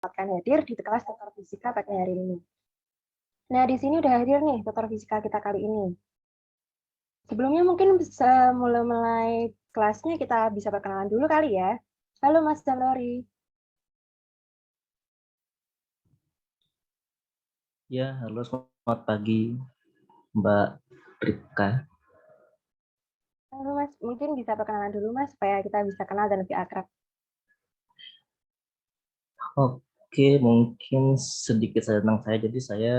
hadir di kelas tutor fisika pada hari ini. Nah, di sini udah hadir nih tutor fisika kita kali ini. Sebelumnya mungkin bisa mulai kelasnya kita bisa perkenalan dulu kali ya. Halo Mas Damrori. Ya, halo selamat pagi Mbak Ripka. Halo Mas, mungkin bisa perkenalan dulu Mas supaya kita bisa kenal dan lebih akrab. Oke, mungkin sedikit tentang saya. Jadi saya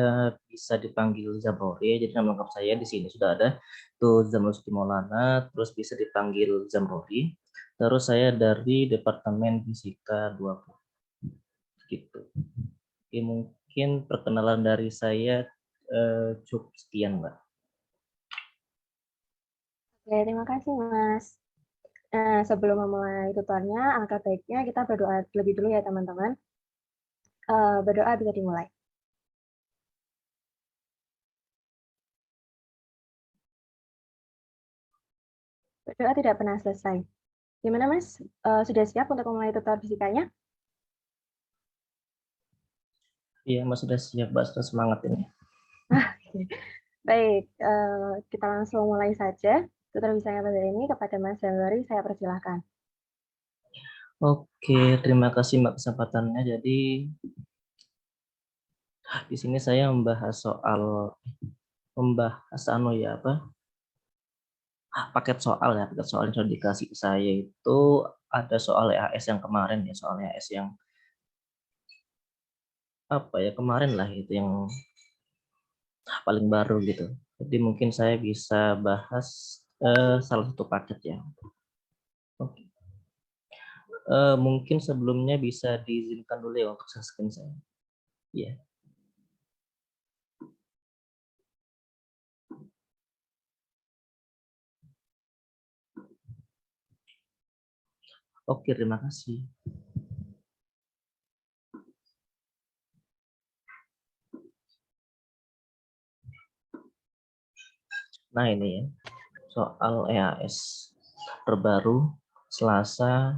bisa dipanggil Zamrori. Jadi nama lengkap saya di sini sudah ada. Itu Zamrori Maulana, terus bisa dipanggil Zamrori. Terus saya dari Departemen Fisika 20 gitu. Oke, mungkin perkenalan dari saya cukup sekian, Mbak. Oke, terima kasih Mas. Nah, sebelum memulai tutornya, alangkah baiknya kita berdoa lebih dulu ya teman-teman. Berdoa bisa dimulai. Berdoa tidak pernah selesai. Gimana Mas? Sudah siap untuk memulai tutor fisikanya? Iya, Mas sudah siap, Mbak. Sudah semangat ini. Baik, kita langsung mulai saja. Tutor fisikanya pada ini kepada Mas Damrori, saya persilahkan. Oke, terima kasih Mbak kesempatannya. Jadi di sini saya membahas paket soal ya, paket soal yang sudah dikasih ke saya itu ada soal EAS yang kemarin ya, soal EAS yang kemarin lah itu yang paling baru gitu. Jadi mungkin saya bisa bahas salah satu paket ya. Oke. Mungkin sebelumnya bisa diizinkan dulu ya untuk share screen saya. Ya. Oke, terima kasih. Nah ini ya, soal EAS terbaru Selasa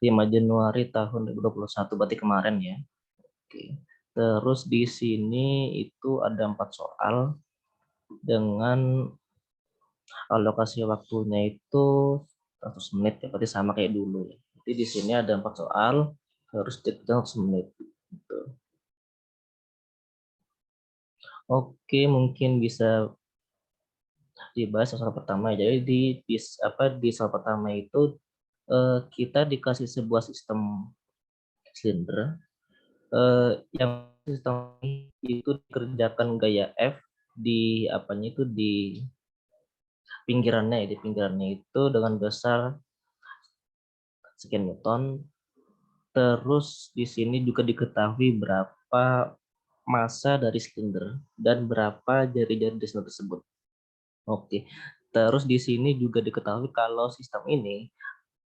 5 Januari tahun 2021, berarti kemarin ya. Oke. Terus di sini itu ada 4 soal dengan alokasi waktunya itu 100 menit ya, berarti sama kayak dulu ya. Jadi di sini ada 4 soal harus detail 100 menit. Gitu. Oke, mungkin bisa dibahas soal pertama. Jadi di soal pertama itu kita dikasih sebuah sistem silinder yang sistem itu dikerjakan gaya F di pinggirannya itu dengan besar sekian newton. Terus di sini juga diketahui berapa massa dari silinder dan berapa jari-jari di silinder tersebut. Oke. Terus di sini juga diketahui kalau sistem ini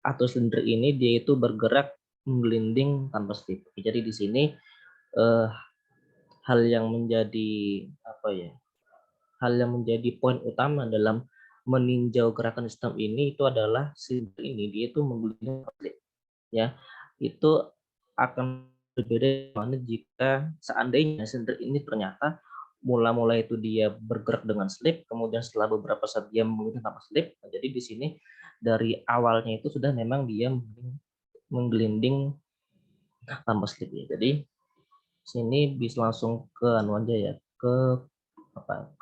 atau silinder ini dia itu bergerak menggelinding tanpa slip. Jadi di sini eh, hal yang menjadi hal yang menjadi poin utama dalam meninjau gerakan sistem ini itu adalah silinder ini dia itu menggelinding ya. Itu akan berbeda mana jika seandainya silinder ini ternyata mula-mula itu dia bergerak dengan slip, kemudian setelah beberapa saat dia menggelinding tanpa slip. Jadi di sini dari awalnya itu sudah memang dia menggelinding tanpa slip ya. Jadi sini bisa langsung ke anu aja ya, ke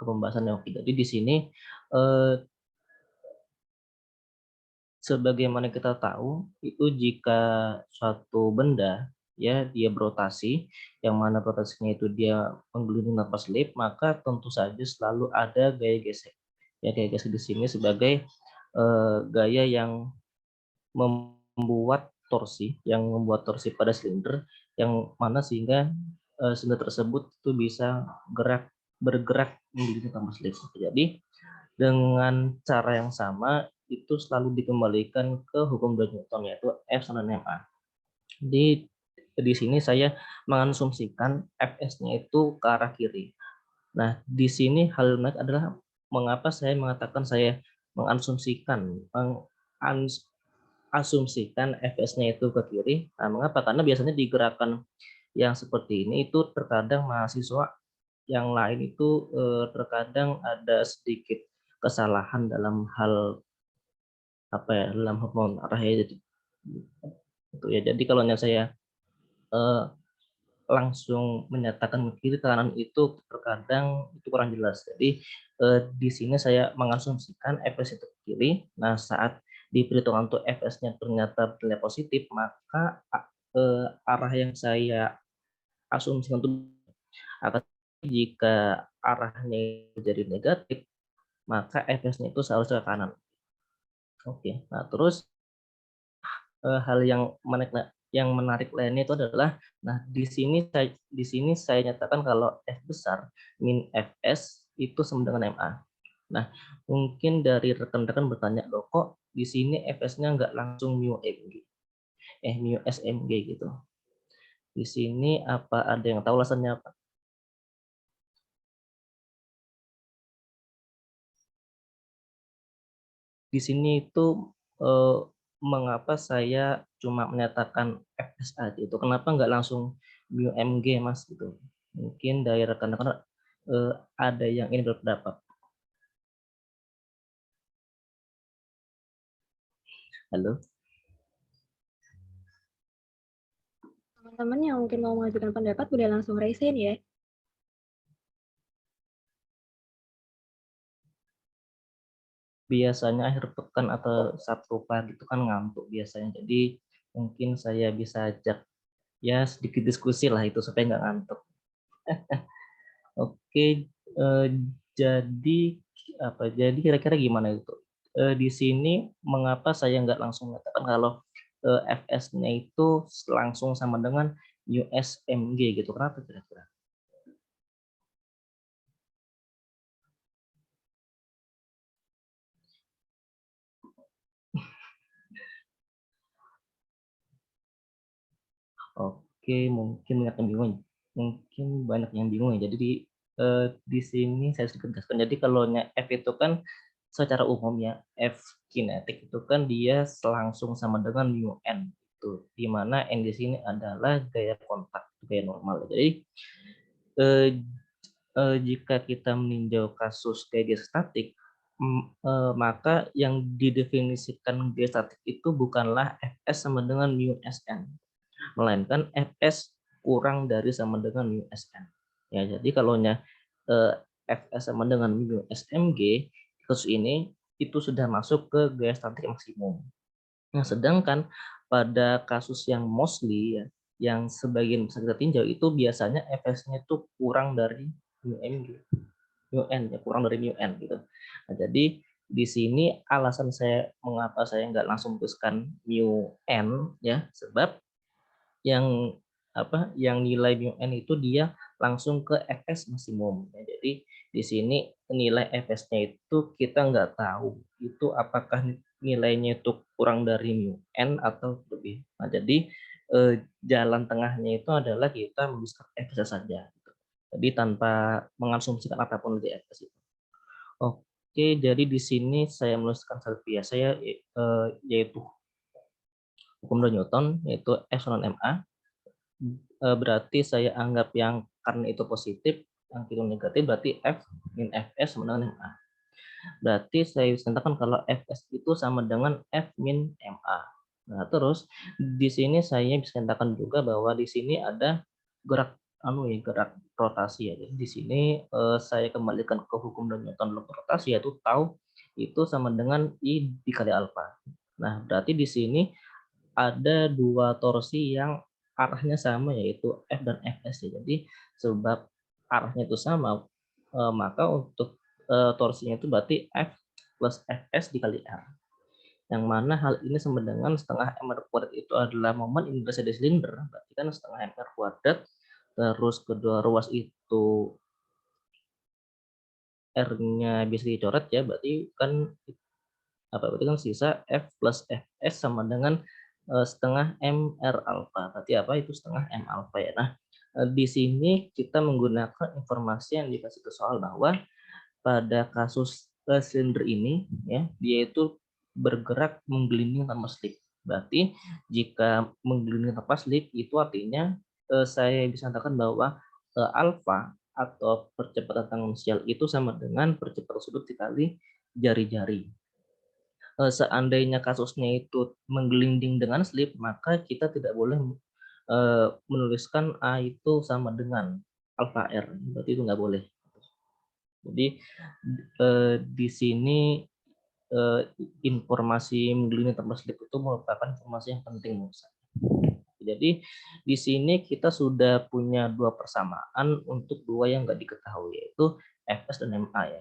pembahasan yang jadi di sini eh, sebagaimana kita tahu itu jika suatu benda ya dia berotasi yang mana rotasinya itu dia menggelinding tanpa slip, maka tentu saja selalu ada gaya gesek. Ya gaya gesek di sini sebagai gaya yang membuat torsi pada silinder yang mana sehingga silinder tersebut itu bisa bergerak menggelinding tanpa slip. Jadi dengan cara yang sama itu selalu dikembalikan ke hukum 2 Newton yaitu F sama ma. Di sini saya mengasumsikan Fs-nya itu ke arah kiri. Nah, di sini hal menarik adalah mengapa saya mengatakan saya mengasumsikan asumsikan Fs-nya itu ke kiri. Nah, mengapa? Karena biasanya di gerakan yang seperti ini itu terkadang mahasiswa yang lain itu terkadang ada sedikit kesalahan dalam hal apa ya, dalam hal mengarah ya. Jadi itu ya. Jadi kalau saya eh, langsung menyatakan ke kiri ke kanan itu terkadang itu kurang jelas. Jadi di sini saya mengasumsikan Fs itu ke kiri. Nah, saat di perhitungan untuk Fs-nya ternyata bernilai positif, maka arah yang saya asumsikan itu akan, jika arahnya jadi negatif, maka Fs-nya itu seharusnya ke kanan. Oke. Nah, terus hal yang menarik lainnya itu adalah, nah di sini saya nyatakan kalau F besar min Fs itu sama dengan MA. Nah, mungkin dari rekan-rekan bertanya, loh kok di sini Fs-nya nggak langsung mu MG, mu SMG gitu. Di sini apa ada yang tahu alasannya apa? Di sini itu eh, mengapa saya cuma menyatakan Fs aja itu, kenapa nggak langsung mu MG mas gitu? Mungkin dari rekan-rekan ada yang ini berpendapat. Halo, Teman-teman yang mungkin mau mengajukan pendapat boleh langsung raise hand ya. biasanya akhir pekan atau Sabtu pagi itu kan ngantuk biasanya, jadi mungkin saya bisa ajak ya sedikit diskusi lah itu supaya nggak ngantuk. Oke, jadi apa? Jadi kira-kira gimana itu? Di sini mengapa saya nggak langsung mengatakan kalau Fs-nya itu langsung sama dengan USMG gitu? Kenapa kira-kira? Oke, mungkin banyak yang bingung. Mungkin banyak yang bingung ya. Jadi di sini saya sedikit jelaskan. Jadi kalau F itu kan secara umum ya, F kinetik itu kan dia langsung sama dengan mu n itu, di mana n di sini adalah gaya kontak, gaya normal. Jadi eh, jika kita meninjau kasus gaya statik, maka yang didefinisikan gaya statik itu bukanlah Fs sama dengan mu Sn, melainkan Fs kurang dari sama dengan mu Sn. Ya, jadi kalau Fs sama dengan mu Smg, kasus ini itu sudah masuk ke gaya statik maksimum. Nah, sedangkan pada kasus yang mostly ya, yang sebagian besar kita tinjau itu biasanya Fs-nya itu kurang dari mu mg, mu n ya, kurang dari mu n gitu. Nah, jadi di sini alasan saya mengapa saya nggak langsung tuliskan mu n ya, sebab yang yang nilai mu n itu dia langsung ke Fs maksimum ya. Jadi di sini nilai Fs-nya itu kita nggak tahu itu apakah nilainya itu kurang dari mu n atau lebih. Nah, jadi jalan tengahnya itu adalah kita menuliskan Fs saja gitu. Jadi tanpa mengasumsikan apapun di Fs itu. Oke, jadi di sini saya menuliskan syarat biasa ya, yaitu hukum Newton, yaitu F non ma. Berarti saya anggap yang karena itu positif, yang itu negatif, berarti F min Fs sama dengan MA. Berarti saya bisa katakan kalau Fs itu sama dengan F min MA. Nah, terus di sini saya bisa katakan juga bahwa di sini ada gerak gerak rotasi ya. Jadi di sini saya kembalikan ke hukum Newton rotasi, yaitu tau itu sama dengan I dikali alfa. Nah, berarti di sini ada dua torsi yang arahnya sama, yaitu F dan Fs ya. Jadi sebab arahnya itu sama, maka untuk torsinya itu berarti F plus Fs dikali R. Yang mana hal ini sama dengan setengah mr kuadrat itu adalah momen inversi dari silinder, berarti kan setengah mr kuadrat, terus kedua ruas itu R-nya bisa dicoret ya, berarti kan berarti kan sisa F plus Fs sama dengan setengah MR alfa. Berarti apa itu setengah M alfa ya. Nah, di sini kita menggunakan informasi yang dikasih ke soal bahwa pada kasus silinder ini ya, dia itu bergerak menggelinding tanpa slip. Berarti jika mengelilingi tanpa slip itu artinya saya bisa katakan bahwa alfa atau percepatan tangensial itu sama dengan percepatan sudut dikali jari-jari. Seandainya kasusnya itu menggelinding dengan slip, maka kita tidak boleh menuliskan A itu sama dengan alfa R. Berarti itu nggak boleh. Jadi di sini informasi menggelinding tanpa slip itu merupakan informasi yang penting menurut saya. Jadi di sini kita sudah punya dua persamaan untuk dua yang nggak diketahui, yaitu Fs dan Ma ya.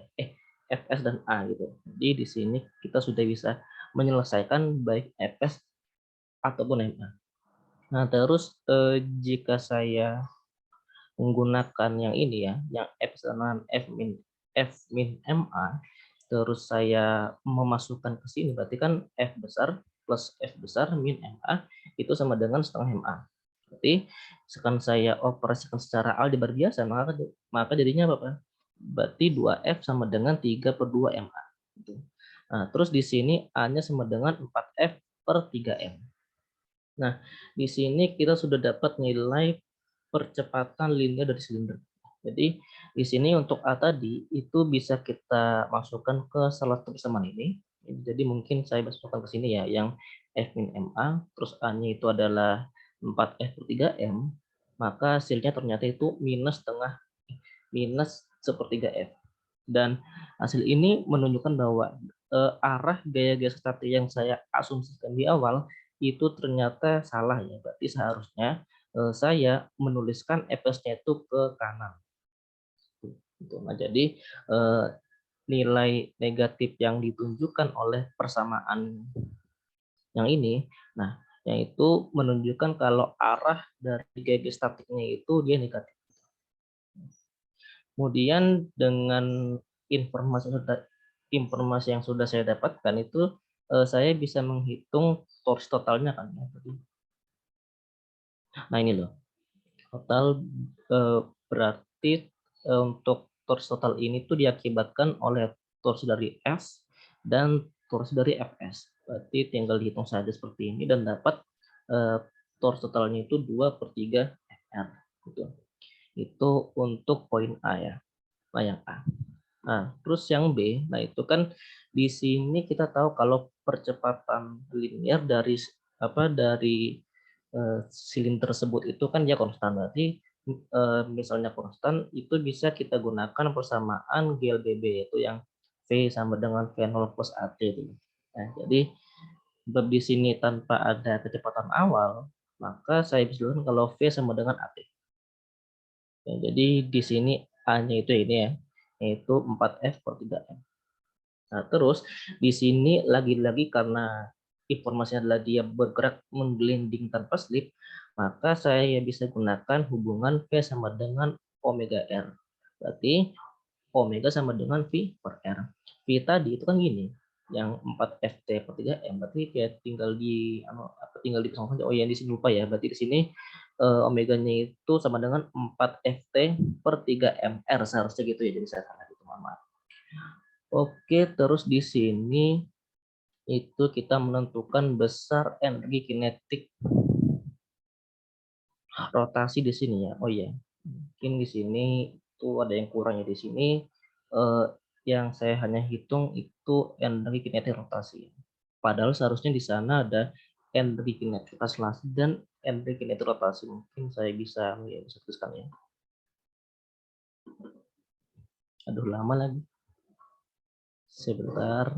Fs dan A gitu. Jadi di sini kita sudah bisa menyelesaikan baik Fs ataupun Ma. Nah terus jika saya menggunakan yang ini ya, yang F dan F min Ma, terus saya memasukkan ke sini, berarti kan F besar plus F besar min Ma itu sama dengan setengah Ma. Berarti sekarang saya operasikan secara aljabar biasa, maka jadinya apa, Pak? Berarti 2F sama dengan 3/2 Ma. Nah, terus di sini A-nya sama dengan 4F per 3M. Nah, di sini kita sudah dapat nilai percepatan linear dari silinder. Jadi di sini untuk A tadi itu bisa kita masukkan ke salah satu persamaan ini. Jadi mungkin saya masukkan ke sini ya, yang F min MA, terus A-nya itu adalah 4F per 3M, maka hasilnya ternyata itu minus sepertiga F. Dan hasil ini menunjukkan bahwa arah gaya-gaya statik yang saya asumsikan di awal itu ternyata salah ya. Berarti seharusnya saya menuliskan Fs-nya itu ke kanan. Nah, jadi nilai negatif yang ditunjukkan oleh persamaan yang ini, nah yaitu menunjukkan kalau arah dari gaya statiknya itu dia negatif. Kemudian dengan informasi yang sudah saya dapatkan itu saya bisa menghitung torsi totalnya kan ya. Nah ini loh, total berarti untuk torsi total ini tuh diakibatkan oleh torsi dari S dan torsi dari Fs. Berarti tinggal dihitung saja seperti ini dan dapat torsi totalnya itu 2/3 Fr. Gitu. Itu untuk poin A ya. Nah yang A. Nah, terus yang B, nah itu kan di sini kita tahu kalau percepatan linear dari silinder tersebut itu kan dia konstan. Berarti misalnya konstan itu bisa kita gunakan persamaan GLBB, yaitu yang V sama dengan V0 plus AT itu. Nah, jadi sebab di sini tanpa ada kecepatan awal, maka saya bisa bilang kalau V sama dengan AT. Ya, jadi di sini A-nya itu ini ya, yaitu 4F per 3M. Nah, terus di sini lagi-lagi karena informasinya adalah dia bergerak menggelinding tanpa slip, maka saya bisa gunakan hubungan V sama dengan omega R. Berarti omega sama dengan V per R. V tadi itu kan gini, yang 4FT per 3M, berarti kayak tinggal dipasang saja. Oh ya, di sini lupa ya. Berarti di sini omeganya itu sama dengan 4FT per 3MR seharusnya gitu ya. Jadi saya salah gitu, mohon maaf. Oke, terus di sini itu kita menentukan besar energi kinetik rotasi di sini ya. Oh iya, mungkin di sini itu ada yang kurangnya di sini. Yang saya hanya hitung itu energi kinetik rotasi. Padahal seharusnya di sana ada energi kinetik translasi dan energi kinetik rotasi. Mungkin saya bisa tuliskan ya. Aduh, lama lagi. Sebentar.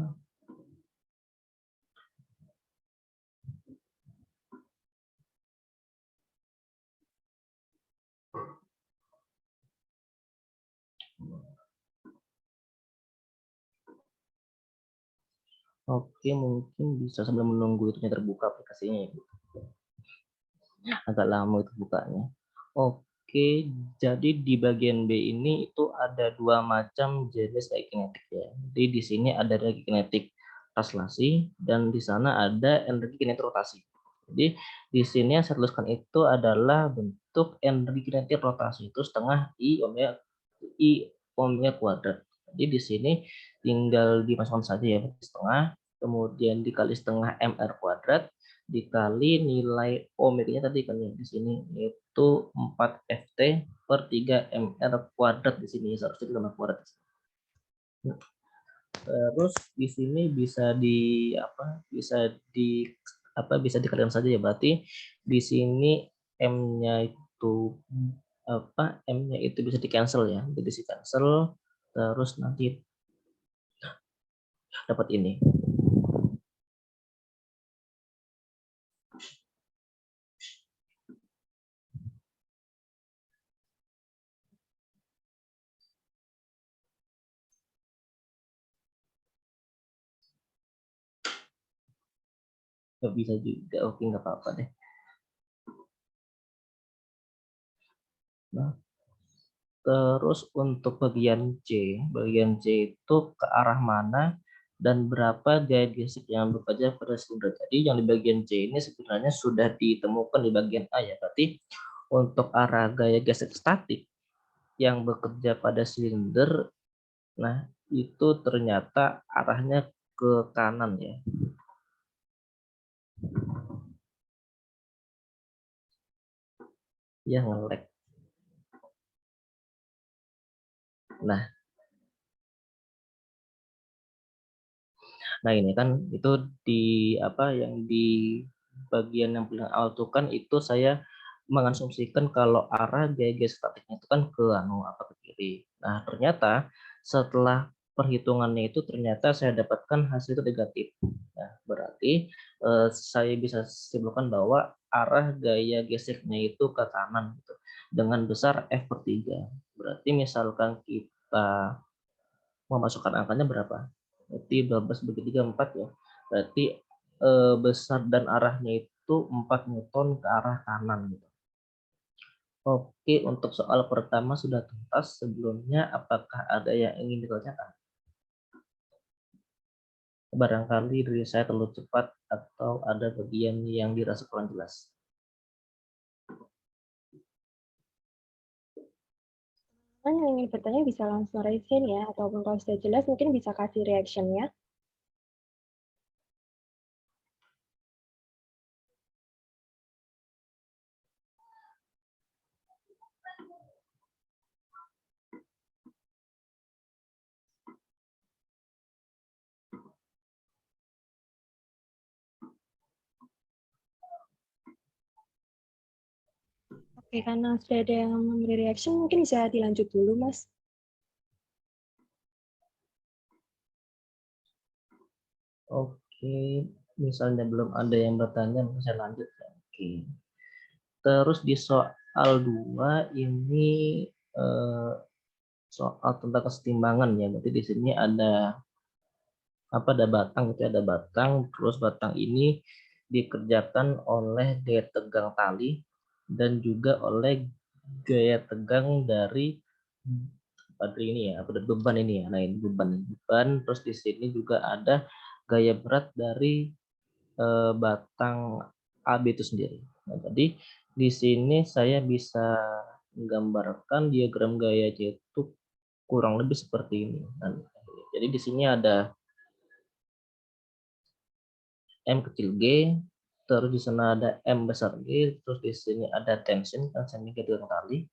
Oke, mungkin bisa sambil menunggu itu terbuka aplikasinya ya. Agak lama itu bukanya. Oke, jadi di bagian B ini itu ada dua macam jenis gaya kinetik ya. Jadi di sini ada energi kinetik translasi dan di sana ada energi kinetik rotasi. Jadi di sini yang saya tuliskan itu adalah bentuk energi kinetik rotasi itu setengah I omega kuadrat. Jadi di sini tinggal dimasukkan saja ya, setengah, kemudian dikali setengah mr kuadrat dikali nilai omeganya tadi kan ya di sini yaitu 4 Ft per 3 mr kuadrat di sini seharusnya gambar kuadrat. Terus di sini bisa dikalikan saja ya, berarti di sini m-nya itu m-nya itu bisa di cancel ya, jadi di cancel terus nanti dapat ini. Nggak bisa juga, oke nggak apa-apa deh. Nah, terus untuk bagian C itu ke arah mana dan berapa gaya gesek yang bekerja pada silinder. Jadi yang di bagian C ini sebenarnya sudah ditemukan di bagian A ya, berarti untuk arah gaya gesek statik yang bekerja pada silinder, nah itu ternyata arahnya ke kanan ya. Ya nge-lag. Nah ini kan itu yang di bagian yang paling awal itu kan itu saya mengasumsikan kalau arah gaya statiknya itu kan ke ke kiri. Nah ternyata setelah perhitungannya itu ternyata saya dapatkan hasil itu negatif. Nah berarti saya bisa simpulkan bahwa arah gaya geseknya itu ke kanan gitu, dengan besar F/3. Berarti misalkan kita memasukkan angkanya berapa? Berarti 12 bagi 3, 4 ya. Berarti besar dan arahnya itu 4 Newton ke arah kanan gitu. Oke, untuk soal pertama sudah tuntas. Sebelumnya apakah ada yang ingin ditanyakan? Barangkali dari saya terlalu cepat atau ada bagian yang dirasa kurang jelas. Yang ingin bertanya bisa langsung raise hand ya, ataupun kalau sudah jelas mungkin bisa kasih reaction-nya. Oke, karena sudah ada yang memberi reaction, mungkin bisa dilanjut dulu, Mas. Oke, misalnya belum ada yang bertanya, saya lanjut. Oke. Terus di soal 2 ini soal tentang kesetimbangan ya. Berarti di sini ada ada batang gitu ya, ada batang, terus batang ini dikerjakan oleh daya tegang tali dan juga oleh gaya tegang dari ini ya, dari beban ini ya. Nah, ini beban, terus di sini juga ada gaya berat dari batang AB itu sendiri. Nah, jadi di sini saya bisa menggambarkan diagram gaya itu kurang lebih seperti ini. Nah, jadi di sini ada M kecil G, terus di sana ada M besar G, terus di sini ada tension kan sehingga dengan tali.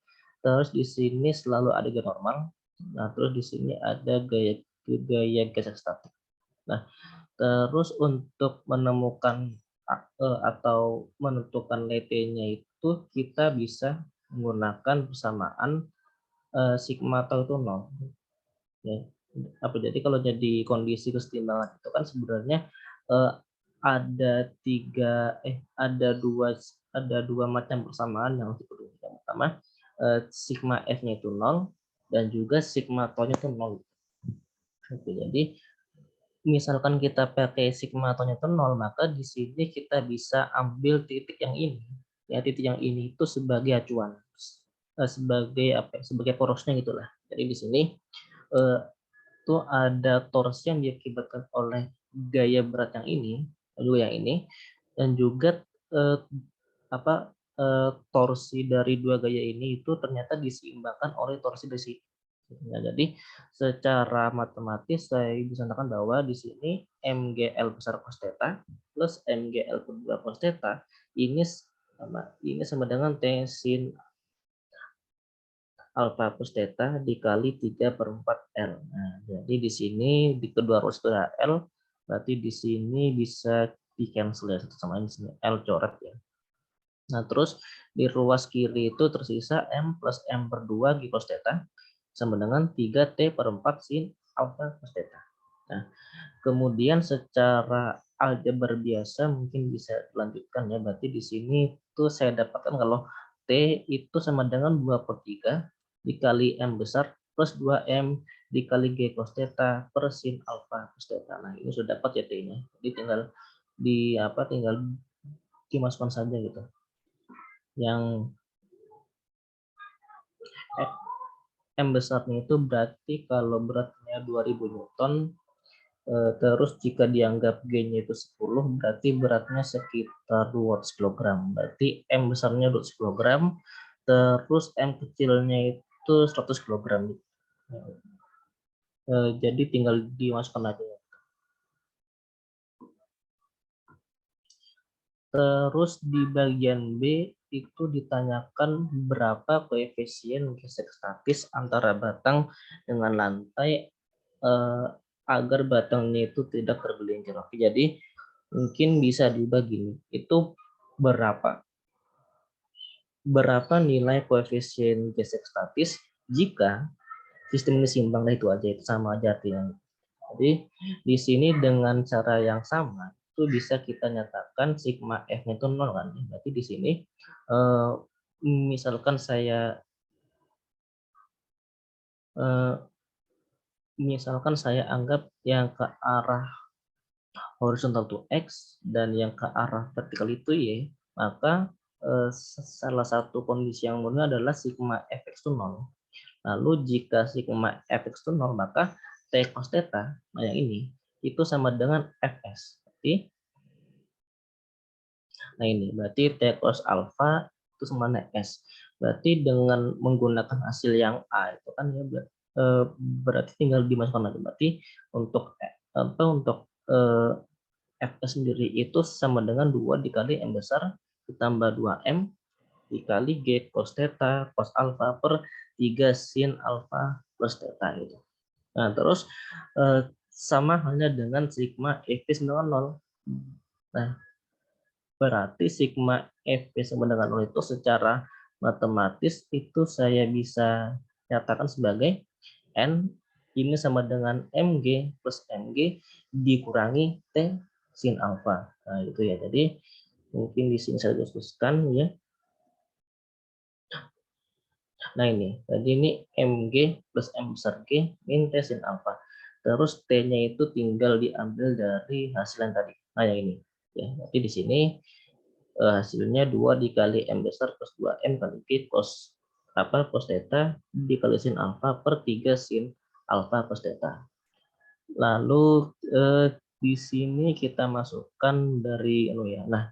Terus di sini selalu ada gaya normal. Nah, terus di sini ada gaya gesek statik. Nah, terus untuk menemukan atau menentukan LT-nya itu kita bisa menggunakan persamaan sigma tau itu 0. Ya. Jadi kalau jadi kondisi kesetimbangan itu kan sebenarnya eh, ada dua macam persamaan yang diperlukan. Yang pertama sigma f-nya itu 0 dan juga sigma tau-nya itu 0. Oke, jadi misalkan kita pakai sigma atau itu 0, maka di sini kita bisa ambil titik yang ini. Ya, titik yang ini itu sebagai acuan. Sebagai porosnya gitulah. Jadi di sini itu ada torsi yang diakibatkan oleh gaya berat yang ini, juga yang ini, dan juga torsi dari dua gaya ini itu ternyata diseimbangkan oleh torsi dari sini. Nah, jadi secara matematis saya bisa katakan bahwa di sini MGL besar cos theta plus MGL kedua cos theta ini sama dengan T sin alfa cos theta dikali 3/4 L. Nah, jadi di sini di kedua ruas itu ada L, berarti di sini bisa di cancel ya, satu sama lain di sini L coret ya. Nah, terus di ruas kiri itu tersisa M plus M per 2 G cos theta sama dengan 3T/4 sin alfa cos theta. Nah, kemudian secara aljabar biasa mungkin bisa dilanjutkan ya. Berarti di sini tuh saya dapatkan kalau T itu sama dengan 2/3 dikali M besar plus 2M dikali G cos theta per sin alfa cos theta. Nah, ini sudah dapat ya T-nya. Jadi tinggal dimasukkan saja gitu. Yang M besarnya itu berarti kalau beratnya 2000 Newton, terus jika dianggap G-nya itu 10, berarti beratnya sekitar 200 kg. Berarti M besarnya 200 kg, terus M kecilnya itu 100 kg. Jadi tinggal dimasukkan aja. Terus di bagian B itu ditanyakan berapa koefisien gesek statis antara batang dengan lantai agar batangnya itu tidak tergelincir. Oke, jadi mungkin bisa dibagi itu berapa nilai koefisien gesek statis jika sistem ini seimbang. Nah, itu aja, itu sama aja artinya. Jadi di sini dengan cara yang sama itu bisa kita nyatakan sigma F-nya itu 0 kan. Berarti di sini misalkan saya anggap yang ke arah horizontal itu X dan yang ke arah vertikal itu Y, maka salah satu kondisi yang murni adalah sigma Fx itu 0. Lalu jika sigma Fx itu 0, maka T cos theta, nah yang ini, itu sama dengan Fs. Berarti T cos alpha itu sama dengan S. Berarti dengan menggunakan hasil yang A itu kan ya berarti tinggal dimasukkan lagi. Berarti untuk Fs sendiri itu sama dengan 2 dikali M besar ditambah 2M dikali G cos theta cos alpha per 3 sin alpha plus theta gitu. Nah, terus sama halnya dengan sigma Fp sama dengan 0. Nah, berarti sigma Fp sama dengan 0 itu secara matematis itu saya bisa nyatakan sebagai N ini sama dengan Mg plus Mg dikurangi T sin alfa. Nah, itu ya. Jadi mungkin di sini saya tuliskan ya. Nah, jadi ini Mg plus M besar G min T sin alfa. Terus T-nya itu tinggal diambil dari hasil yang tadi. Nah, yang ini. Ya, berarti di sini hasilnya 2 dikali M besar plus 2M kali G cos theta dikali sin alfa per 3 sin alfa cos theta. Lalu di sini kita masukkan dari Nah,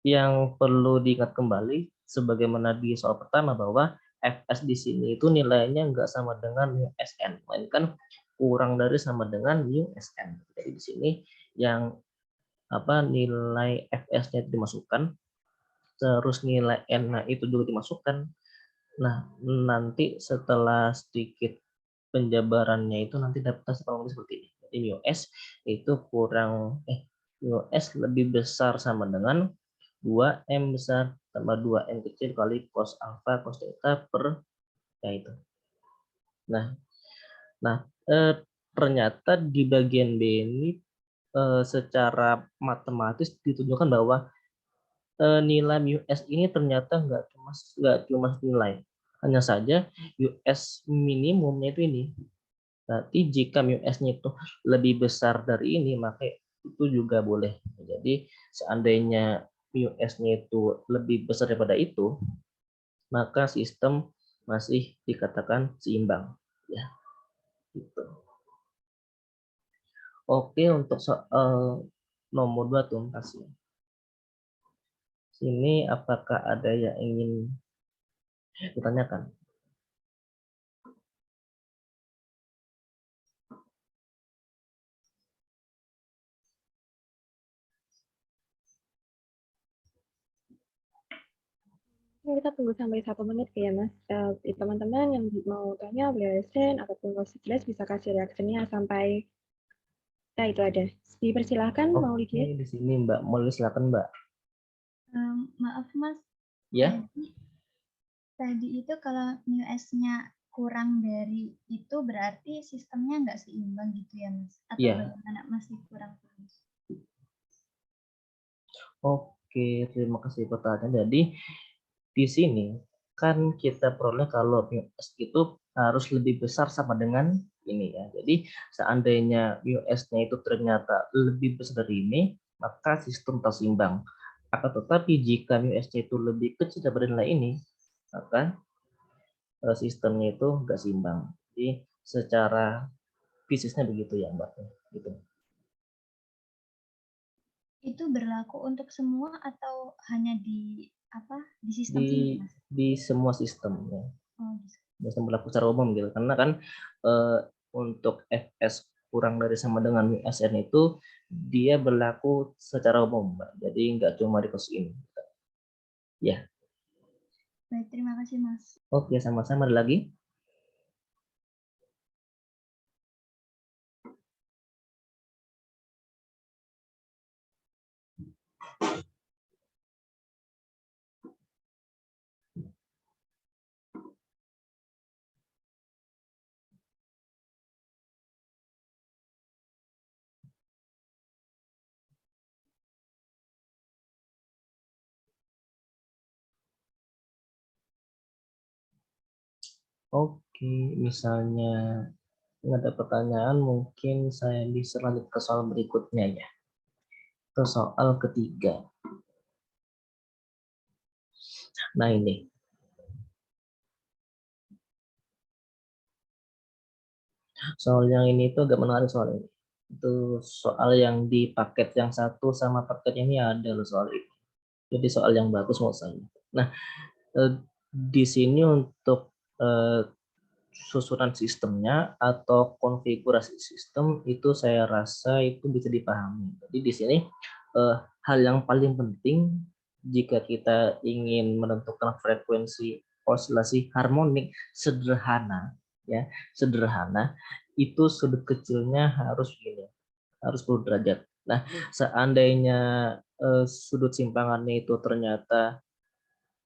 yang perlu diingat kembali sebagaimana di soal pertama bahwa Fs di sini itu nilainya enggak sama dengan mu Sn, melainkan kurang dari sama dengan mu Sn. Jadi di sini yang nilai Fs-nya dimasukkan, terus nilai N itu juga dimasukkan. Nah, nanti setelah sedikit penjabarannya itu nanti dapat seperti ini. Jadi mu S itu mu S lebih besar sama dengan 2M besar tambah 2M kecil kali cos alpha cos theta per ya itu. Nah, ternyata di bagian B ini secara matematis ditunjukkan bahwa nilai mu S ini ternyata nggak cuma nilai, hanya saja US minimumnya itu ini. Berarti jika mu S-nya itu lebih besar dari ini, maka itu juga boleh. Jadi seandainya mu S-nya itu lebih besar daripada itu, maka sistem masih dikatakan seimbang. Ya, gitu. Oke, untuk soal nomor 2 tuntas ya. Sini apakah ada yang ingin ditanyakan? Kita tunggu sampai 1 menit ya, Mas. Teman-teman yang mau tanya boleh raise ataupun mau suggest bisa kasih reaksinya sampai itu ada. Dipersilahkan mau Oke, Lydia. di sini Mbak. Mulai silakan Mbak. Maaf Mas, Ya, tadi itu kalau S-nya kurang dari itu berarti sistemnya nggak seimbang gitu ya Mas? Atau iya. bagaimana masih kurang terus? Oke, terima kasih pertanyaan. Jadi di sini kan kita peroleh kalau US itu harus lebih besar sama dengan ini ya. Jadi seandainya US-nya itu ternyata lebih besar dari ini, maka sistem terseimbang. Akan tetapi jika US-nya itu lebih kecil daripada nilai ini, maka sistemnya itu nggak seimbang. Jadi secara fisiknya begitu ya Mbak. Gitu. Itu berlaku untuk semua atau hanya di sistem ini Mas? Di semua sistem ya. Oh, gitu. Biasanya berlaku secara umum gitu karena kan untuk FS kurang dari sama dengan USN itu dia berlaku secara umum Mbak. Jadi nggak cuma di kasus ini ya. Baik, terima kasih Mas. Oke, sama-sama. Ada lagi? Oke, misalnya nggak ada pertanyaan, mungkin saya bisa lanjut ke soal berikutnya ya. Ke soal ketiga. Nah ini, soal yang ini tuh agak menarik soal ini. Itu soal yang di paket yang satu sama paket ini ada loh soal ini. Jadi soal yang bagus menurut saya. Nah, di sini untuk susunan sistemnya atau konfigurasi sistem itu saya rasa itu bisa dipahami. Jadi di sini hal yang paling penting jika kita ingin menentukan frekuensi osilasi harmonik sederhana ya, sederhana itu sudut kecilnya harus gini, harus 10 derajat. Nah, seandainya sudut simpangannya itu ternyata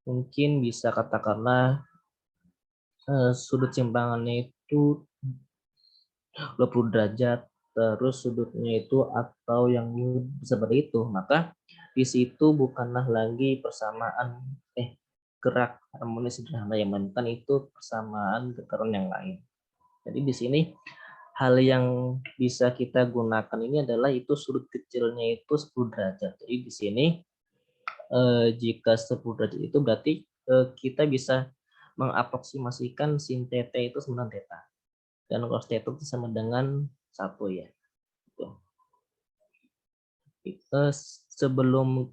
mungkin bisa katakanlah sudut simpangannya itu 20 derajat, terus sudutnya itu atau yang seperti itu, maka di situ bukanlah lagi persamaan gerak harmonis sederhana yang melainkan itu persamaan getaran yang lain. Jadi di sini hal yang bisa kita gunakan ini adalah itu sudut kecilnya itu 10 derajat. Jadi di sini jika 10 derajat itu berarti kita bisa mengaproksimasikan sin θ itu 9 θ. Dan cos θ itu sama dengan 1 ya. Sebelum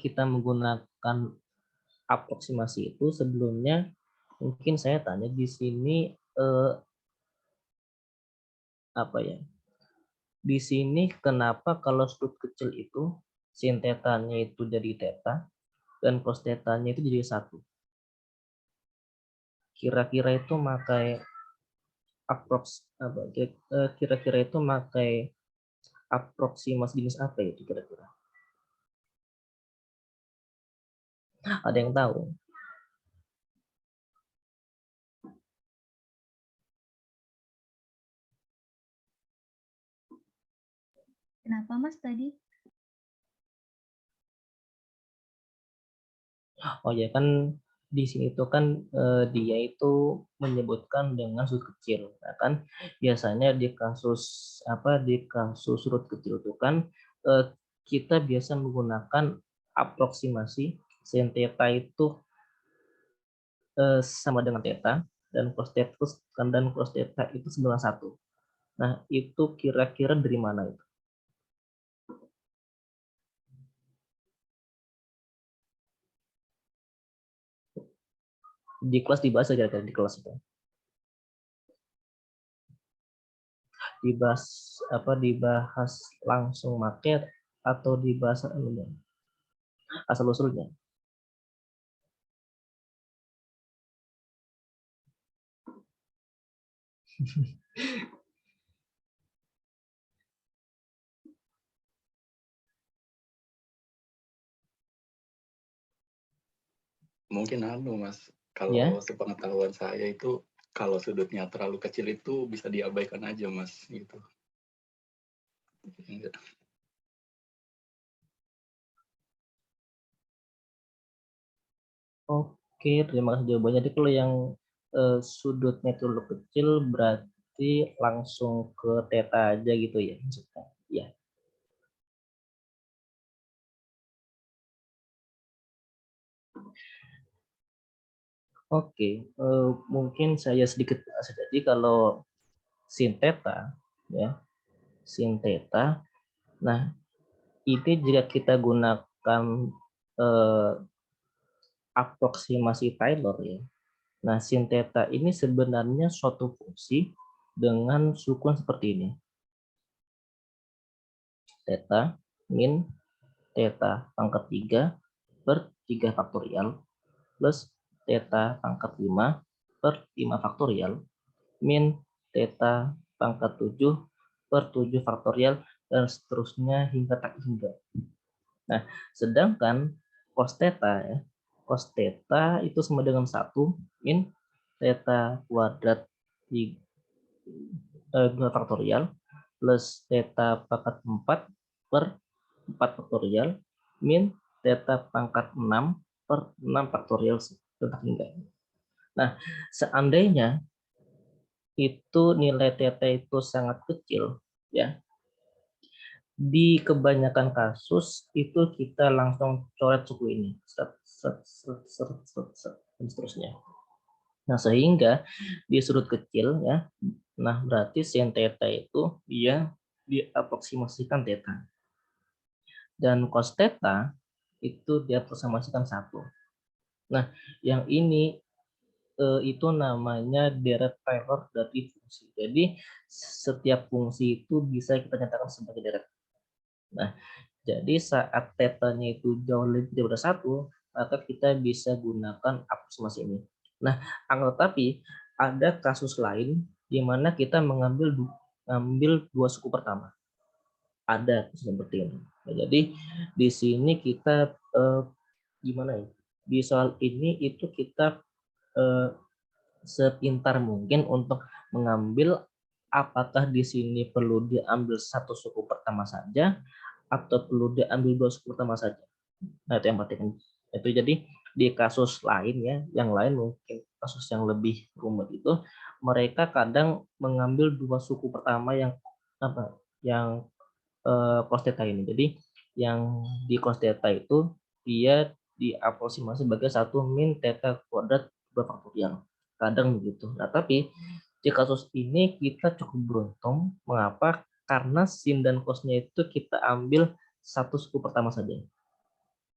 kita menggunakan aproksimasi itu, sebelumnya mungkin saya tanya di sini apa ya? Di sini kenapa kalau sudut kecil itu sin θ-nya itu jadi θ dan cos θ-nya itu jadi 1? Kira-kira itu pakai kira-kira itu pakai aproksimasi jenis apa itu kira-kira? Ada yang tahu? Kenapa Mas tadi? Oh ya kan di sini itu kan dia itu menyebutkan dengan sudut kecil. Nah, kan biasanya di kasus sudut kecil itu kan kita biasa menggunakan aproksimasi sin theta itu sama dengan theta dan cos theta itu sama dengan 1. Nah, itu kira-kira dari mana itu? Di kelas dibahas aja di kelas itu. Dibahas langsung market atau dibahas asal usulnya? Mungkin Mas, Ya. kalau sepengetahuan saya itu kalau sudutnya terlalu kecil itu bisa diabaikan aja Mas, gitu. Enggak. Oke, terima kasih jawabannya. Jadi kalau yang sudutnya terlalu kecil berarti langsung ke theta aja gitu ya maksudnya. Ya. Oke, mungkin saya sedikit bahas. Jadi kalau sin theta ya, sin theta. Nah, ini jika kita gunakan aproksimasi Taylor ya. Nah, sin theta ini sebenarnya suatu fungsi dengan sukun seperti ini. Theta min theta pangkat 3 per 3 faktorial plus theta pangkat 5 per 5 faktorial min theta pangkat 7 per 7 faktorial dan seterusnya hingga tak hingga. Nah, sedangkan cos theta ya, cos theta itu sama dengan 1 min theta kuadrat 2 faktorial plus theta pangkat 4 per 4 faktorial min theta pangkat 6 per 6 faktorial tetap hingga. Nah, seandainya itu nilai theta itu sangat kecil, ya, di kebanyakan kasus itu kita langsung coret suku ini, dan seterusnya. Nah, sehingga di sudut kecil, ya, nah berarti sin theta itu dia diaproksimasikan theta. Dan cos theta itu diaproksimasikan 1. Nah, yang ini itu namanya deret Taylor dari fungsi. Jadi setiap fungsi itu bisa kita nyatakan sebagai deret. Nah, jadi saat tetanya itu jauh lebih daripada 1, maka kita bisa gunakan aproksimasi ini. Nah, tetapi ada kasus lain di mana kita mengambil dua suku pertama. Ada seperti ini. Nah, jadi di sini kita gimana ya? Di soal ini itu kita sepintar mungkin untuk mengambil apakah di sini perlu diambil satu suku pertama saja atau perlu diambil dua suku pertama saja. Nah, itu yang penting. Itu jadi di kasus lain ya, yang lain mungkin kasus yang lebih rumit itu mereka kadang mengambil dua suku pertama yang cos theta ini. Jadi yang di cos theta itu dia diaproksimasi sebagai 1 min theta kuadrat 2 faktorial. Kadang begitu. Nah, tapi di kasus ini kita cukup beruntung. Mengapa? Karena sin dan cosnya itu kita ambil satu suku pertama saja.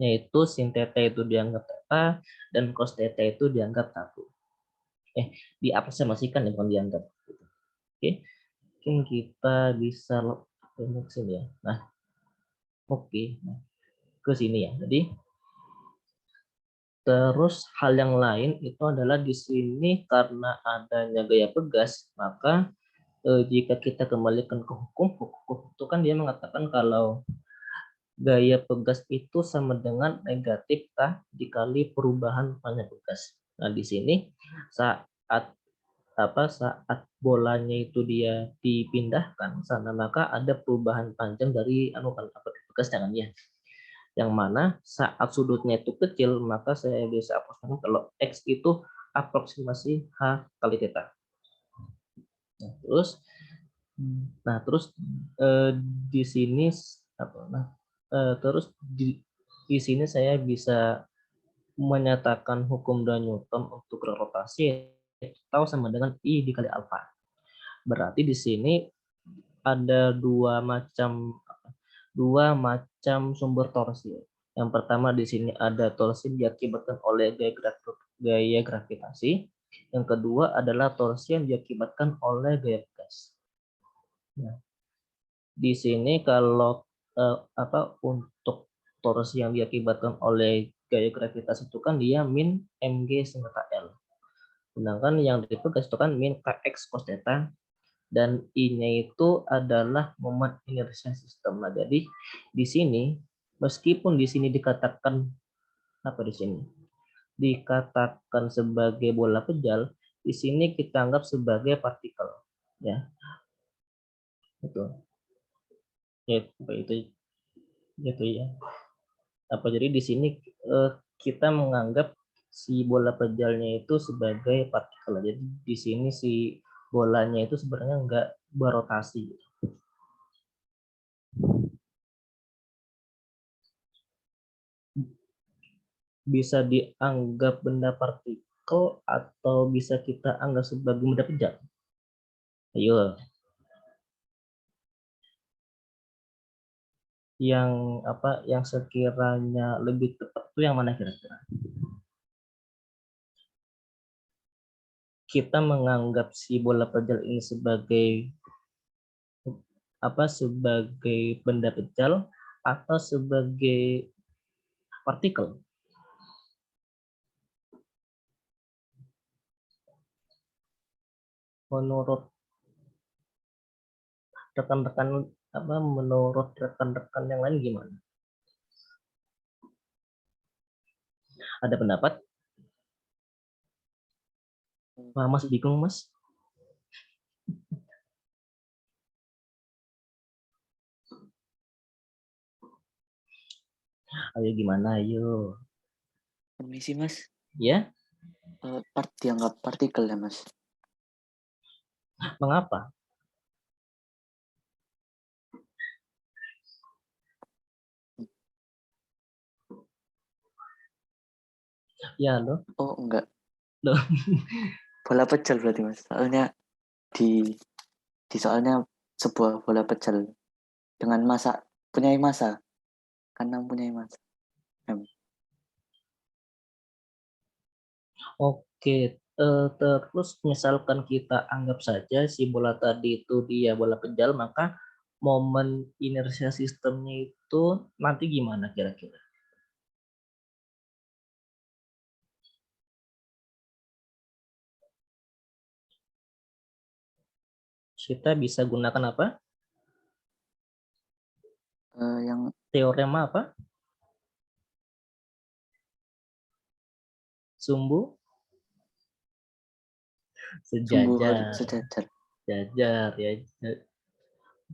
Yaitu sin theta itu dianggap theta dan cos theta itu dianggap 1. Diaproksimasikan ya, bukan dianggap. Oke. Mungkin kita bisa ke sini ya. Nah, oke, ke sini ya. Jadi terus hal yang lain itu adalah di sini karena adanya gaya pegas, maka jika kita kembalikan ke hukum itu kan dia mengatakan kalau gaya pegas itu sama dengan negatif K dikali perubahan panjang pegas. Nah, di sini saat bolanya itu dia dipindahkan sana, maka ada perubahan panjang dari pegas jangan ya. Yang mana saat sudutnya itu kecil, maka saya bisa aproksimasikan kalau X itu aproksimasi H kali theta. Nah, terus di sini terus di sini saya bisa menyatakan hukum dari Newton untuk rotasi tahu sama dengan I dikali alfa. Berarti di sini ada dua macam sumber torsi. Yang pertama di sini ada torsi diakibatkan oleh gaya gravitasi. Yang kedua adalah torsi yang diakibatkan oleh gaya pegas. Nah, di sini kalau untuk torsi yang diakibatkan oleh gaya gravitasi itu kan dia min mg sin theta L. Sedangkan yang ditugas itu kan min kx cos theta, dan I-nya itu adalah momen inersia sistem. Nah, jadi di sini meskipun di sini dikatakan apa di sini? Dikatakan sebagai bola pejal, di sini kita anggap sebagai partikel, ya. Itu. Ya, itu ya. Apa jadi di sini kita menganggap si bola pejalnya itu sebagai partikel. Jadi di sini si bolanya itu sebenarnya enggak berotasi. Bisa dianggap benda partikel atau bisa kita anggap sebagai benda pejal. Ayo. Yang sekiranya lebih tepat itu yang mana kira-kira? Kita menganggap si bola pejal ini sebagai sebagai benda pejal atau sebagai partikel? Menurut rekan-rekan menurut rekan-rekan yang lain gimana? Ada pendapat? Mas bingung, Mas? Ayo gimana, ayo. Permisi Mas, Ya, dianggap partikel ya Mas? mengapa? Ya, loh. Oh enggak, Loh. bola pejal berarti Mas. Soalnya di soalnya sebuah bola pejal dengan massa, punya massa, karena punya massa. Oke, terus misalkan kita anggap saja si bola tadi itu dia bola pejal, maka momen inersia sistemnya itu nanti gimana kira-kira? Kita bisa gunakan apa? Yang Teorema apa? Sumbu sumbu sejajar. sejajar. Sejajar ya.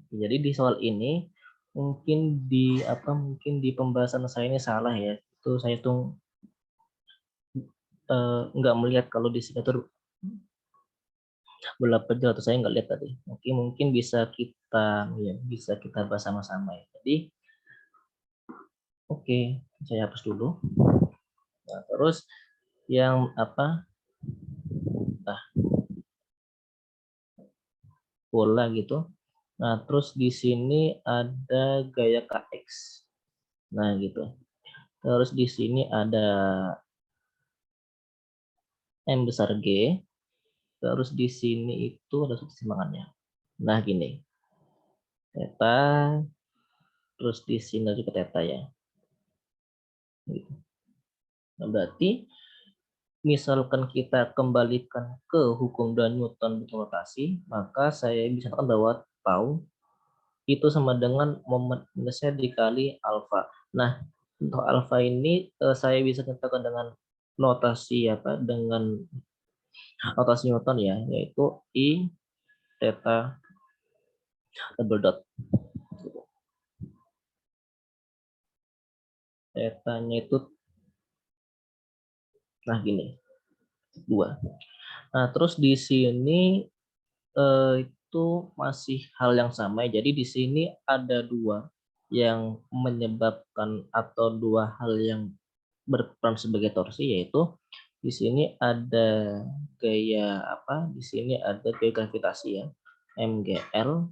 Jadi di soal ini mungkin di pembahasan saya ini salah ya. Itu saya tuh nggak melihat kalau di sini tuh bola pejal, atau saya nggak lihat tadi. Mungkin bisa kita bahas sama-sama ya. Jadi oke, saya hapus dulu. Nah, terus yang bola gitu. Nah, terus di sini ada gaya KX. Nah, gitu. Terus di sini ada M besar G. Terus di sini itu ada keseimbangannya. Nah, gini. Theta, terus di sini juga theta ya. Gitu. Nah, berarti misalkan kita kembalikan ke hukum dan Newton rotasi, maka saya bisa katakan bahwa tau itu sama dengan momen inersia dikali alfa. Nah, untuk alfa ini saya bisa katakan dengan notasi dengan notasi Newton ya, yaitu I theta double dot. Theta-nya itu nah gini, 2. Nah, terus di sini itu masih hal yang sama. Jadi di sini ada 2 yang menyebabkan atau 2 hal yang berperan sebagai torsi, yaitu di sini ada gaya Di sini ada gaya gravitasi ya, MGL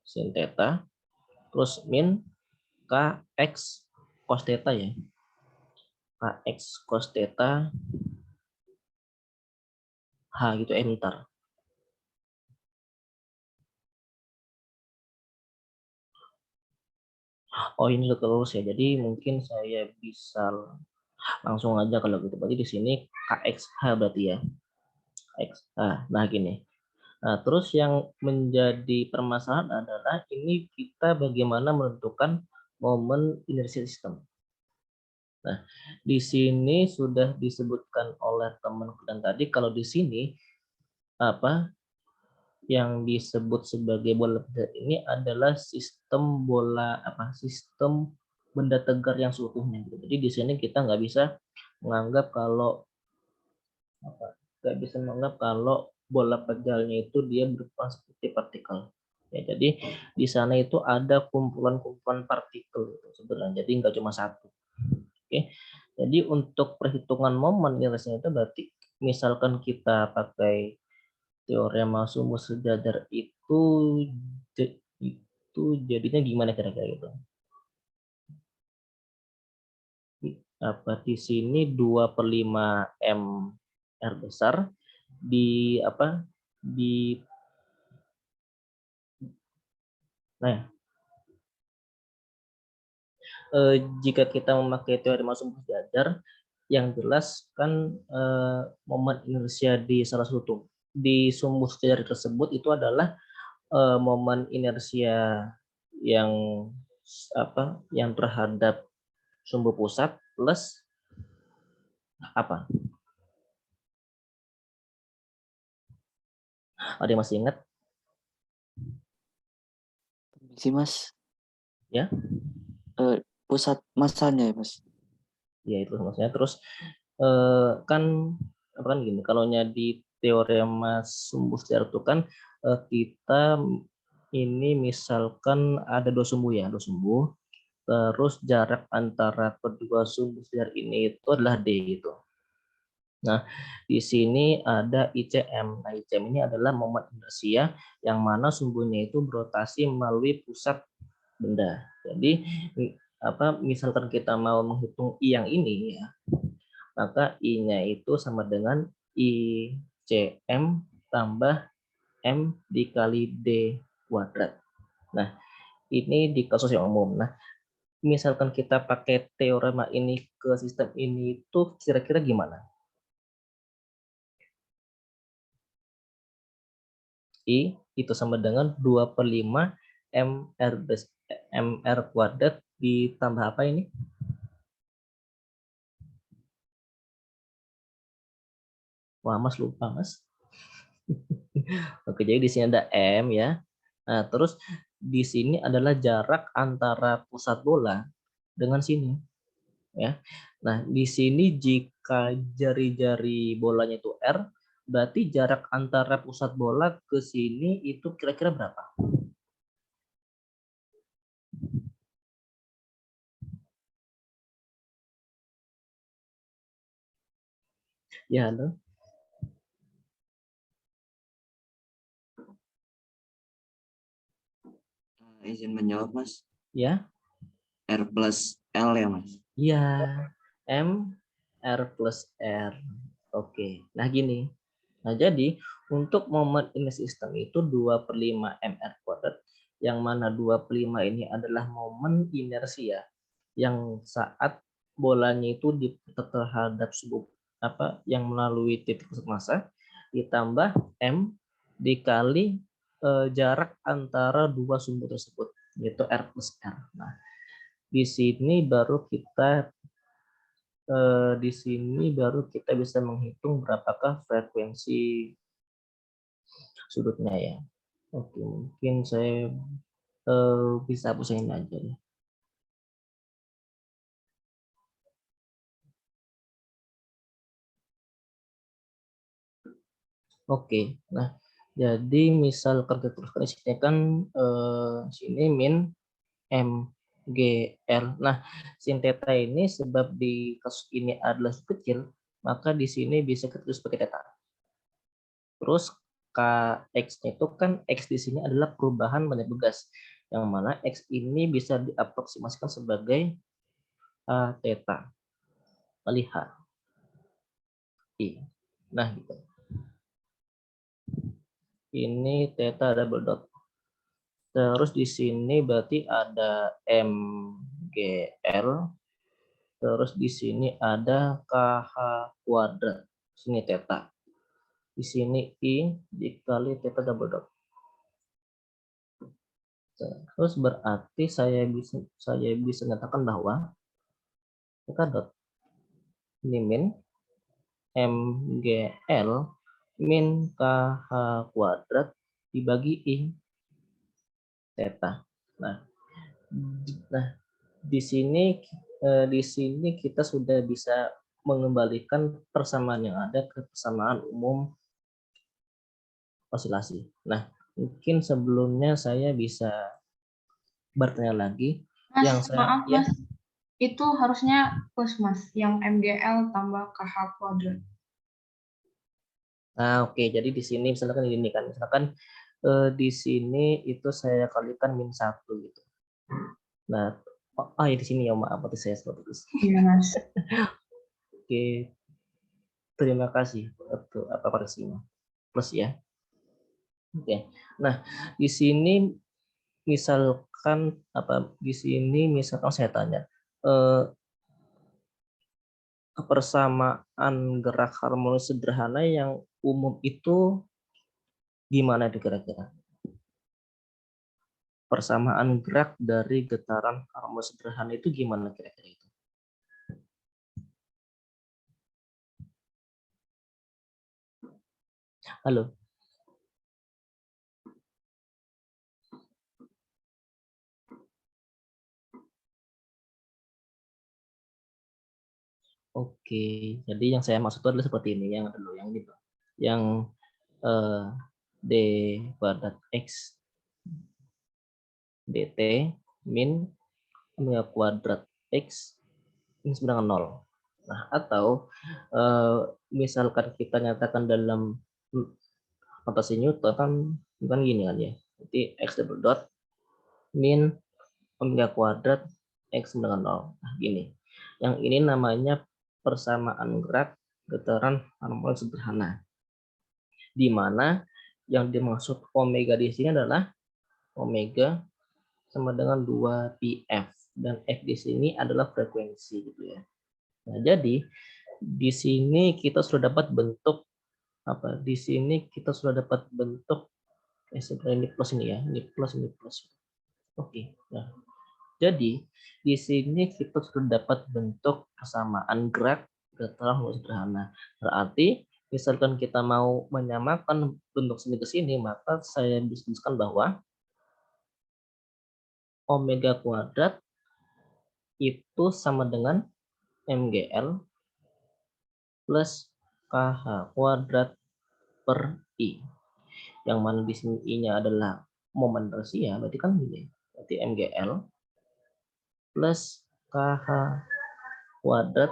sin theta, terus min Kx cos theta ya. Kx cos theta H gitu ntar. Oh, ini terus ya. Jadi mungkin saya bisa langsung aja kalau gitu. Berarti di sini KXH berarti ya. X. Nah gini. Nah, terus yang menjadi permasalahan adalah ini kita bagaimana menentukan momen inersia sistem. Nah, di sini sudah disebutkan oleh teman kalian tadi kalau di sini apa yang disebut sebagai bola pecahan ini adalah sistem sistem benda tegar yang seutuhnya. Jadi di sini kita nggak bisa menganggap kalau bola pecahannya itu dia berupa seperti partikel. Ya, jadi di sana itu ada kumpulan-kumpulan partikel sebenarnya. Jadi nggak cuma satu. Oke. Jadi untuk perhitungan momen inersinya itu berarti misalkan kita pakai teorema sumbu sejajar itu jadinya gimana kira-kira gitu. Di sini 2/5 M R besar di jika kita memakai teorema sumbu sejajar yang jelas kan momen inersia di salah satu di sumbu sejajar tersebut itu adalah momen inersia yang yang terhadap sumbu pusat plus apa? Ada yang masih ingat? sih Mas. Ya. Pusat masanya ya Mas. Ya itu maksudnya. Terus kan gini, kalau di teorema sumbu sejajar itu kan kita ini misalkan ada dua sumbu. Terus jarak antara kedua sumbu sejajar ini itu adalah D gitu. Nah, di sini ada ICM. Nah, ICM ini adalah momen inersia yang mana sumbunya itu berotasi melalui pusat benda. Jadi misalkan kita mau menghitung I yang ini ya, maka I-nya itu sama dengan ICM tambah M dikali D kuadrat. Nah, ini di kasus yang umum. Nah, misalkan kita pakai teorema ini ke sistem ini itu kira-kira gimana? I itu sama dengan 2/5 MR kuadrat ditambah apa ini? Wah, Mas lupa, Mas. Oke, jadi di sini ada M ya. Nah, terus di sini adalah jarak antara pusat bola dengan sini ya. Nah, di sini jika jari-jari bolanya itu R, berarti jarak antara pusat bola ke sini itu kira-kira berapa? Ya, halo. Izin menjawab Mas. Ya. R plus L ya Mas. Iya, M R plus R. Oke, nah gini. Nah jadi untuk momen inersi sistem itu 2/5 MR kuadrat, yang mana 2/5 ini adalah momen inersia yang saat bolanya itu diputar terhadap yang melalui titik pusat massa ditambah M dikali jarak antara dua sumbu tersebut yaitu R plus R. Nah, di sini baru kita bisa menghitung berapakah frekuensi sudutnya ya. Oke, mungkin saya bisa hapus ini aja ya. Oke, nah jadi misal kerja teruskan di sini kan sini min MGL. Nah, sin theta ini sebab di kasus ini adalah kecil, maka di sini bisa kita sebagai theta. Terus Kx-nya itu kan X di sini adalah perubahan banyak tugas, yang mana X ini bisa diaproksimasikan sebagai theta kali H. I. Nah, gitu. Ini theta double dot. Terus di sini berarti ada MGL. Terus di sini ada KH kuadrat. Sini theta. Di sini I dikali theta double dot. Terus berarti saya bisa nyatakan bahwa theta dot ini min MGL min KH kuadrat dibagi I theta. Nah, di sini kita sudah bisa mengembalikan persamaan yang ada ke persamaan umum osilasi. Nah, mungkin sebelumnya saya bisa bertanya lagi. Mas, Yang saya maaf ya. Mas, itu harusnya plus Mas, yang MGL tambah KH kuadrat. Nah, oke. Jadi di sini misalkan ini kan, misalkan di sini itu saya kalikan min 1 gitu. Nah, ya di sini ya, maaf berarti saya seperti itu. Iya Mas. Oke. Terima kasih untuk koreksinya. Plus ya. Oke. Nah, di sini misalkan saya tanya persamaan gerak harmonis sederhana yang umum itu gimana kira-kira? Persamaan gerak dari getaran harmonis sederhana itu gimana kira-kira itu? Halo. Oke, jadi yang saya maksud itu adalah seperti ini, yang dulu, yang gitu, yang d kuadrat x dt min omega kuadrat x ini sama dengan 0. Nah, atau misalkan kita nyatakan dalam notasi Newton kan gini kan ya. Jadi x double dot min omega kuadrat x sama dengan 0. Nah, gini. Yang ini namanya persamaan gerak getaran harmonis sederhana. Di mana yang dimaksud omega di sini adalah omega sama dengan 2πf dan f di sini adalah frekuensi gitu ya. Nah, jadi di sini kita sudah dapat bentuk apa? Di sini kita sudah dapat bentuk sebenarnya ini plus ini ya, ini plus ini plus. Oke. Nah, jadi di sini kita sudah dapat bentuk persamaan gerak getaran harmonis sederhana. Berarti misalkan kita mau menyamakan bentuk sini ke sini, maka saya bisa tuliskan bahwa omega kuadrat itu sama dengan MGL plus KH kuadrat per I. Yang mana di sini I-nya adalah momen inersia, berarti kan ini. Berarti MGL plus KH kuadrat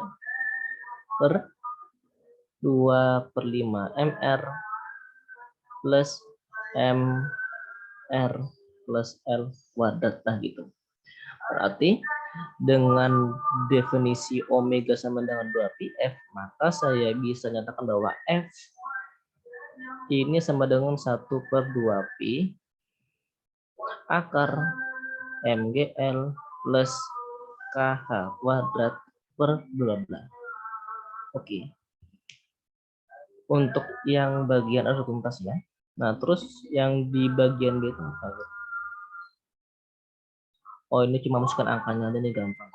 per 2/5 MR plus MR plus L kuadrat. Nah gitu. Berarti dengan definisi omega sama dengan 2πf, maka saya bisa nyatakan bahwa F ini sama dengan 1/2π akar MGL plus KH kuadrat per bla bla. Oke. Untuk yang bagian arus tuntas ya. Nah, terus yang di bagian B itu apa? Oh, ini cuma masukkan angkanya aja nih, gampang.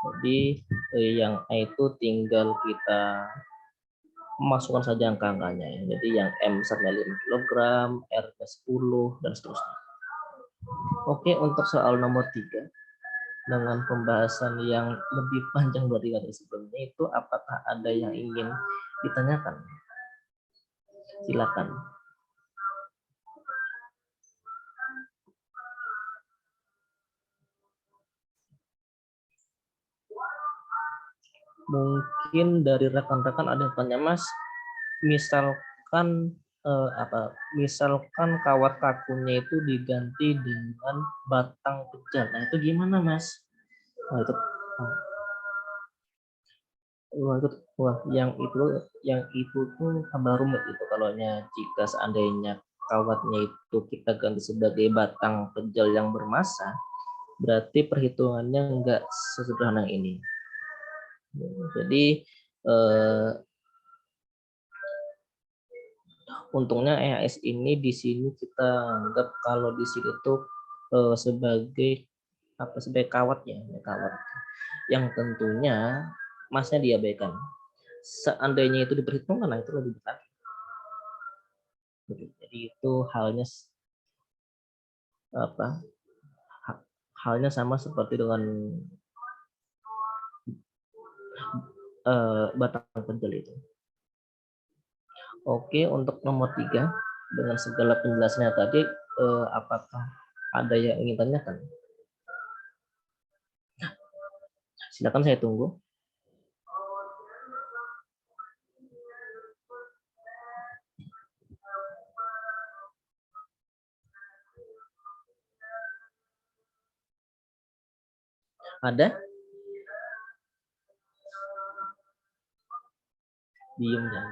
Jadi yang A itu tinggal kita masukkan saja angka-angkanya ya. Jadi yang M besarnya 5 kg, R 10 dan seterusnya. Oke, untuk soal nomor 3 dengan pembahasan yang lebih panjang dari sebelumnya itu, apakah ada yang ingin ditanyakan? Silakan. Mungkin dari rekan-rekan ada yang tanya, Mas, misalkan misalkan kawat kakunya itu diganti dengan batang pejal. Nah, itu gimana, Mas? Yang itu tuh tambah rumit itu kalaunya jika seandainya kawatnya itu kita ganti sebagai batang pejal yang bermassa, berarti perhitungannya enggak sesederhana ini. Jadi untungnya EAS ini di sini kita anggap kalau di sini tuh sebagai sebagai kawat ya, kawat yang tentunya masnya diabaikan. Seandainya itu diperhitungkan, nah itu lebih besar. Jadi itu halnya sama seperti dengan batang pentil itu. Oke, untuk nomor 3 dengan segala penjelasannya tadi, apakah ada yang ingin tanyakan? Silakan, saya tunggu. Ada? Diem ya.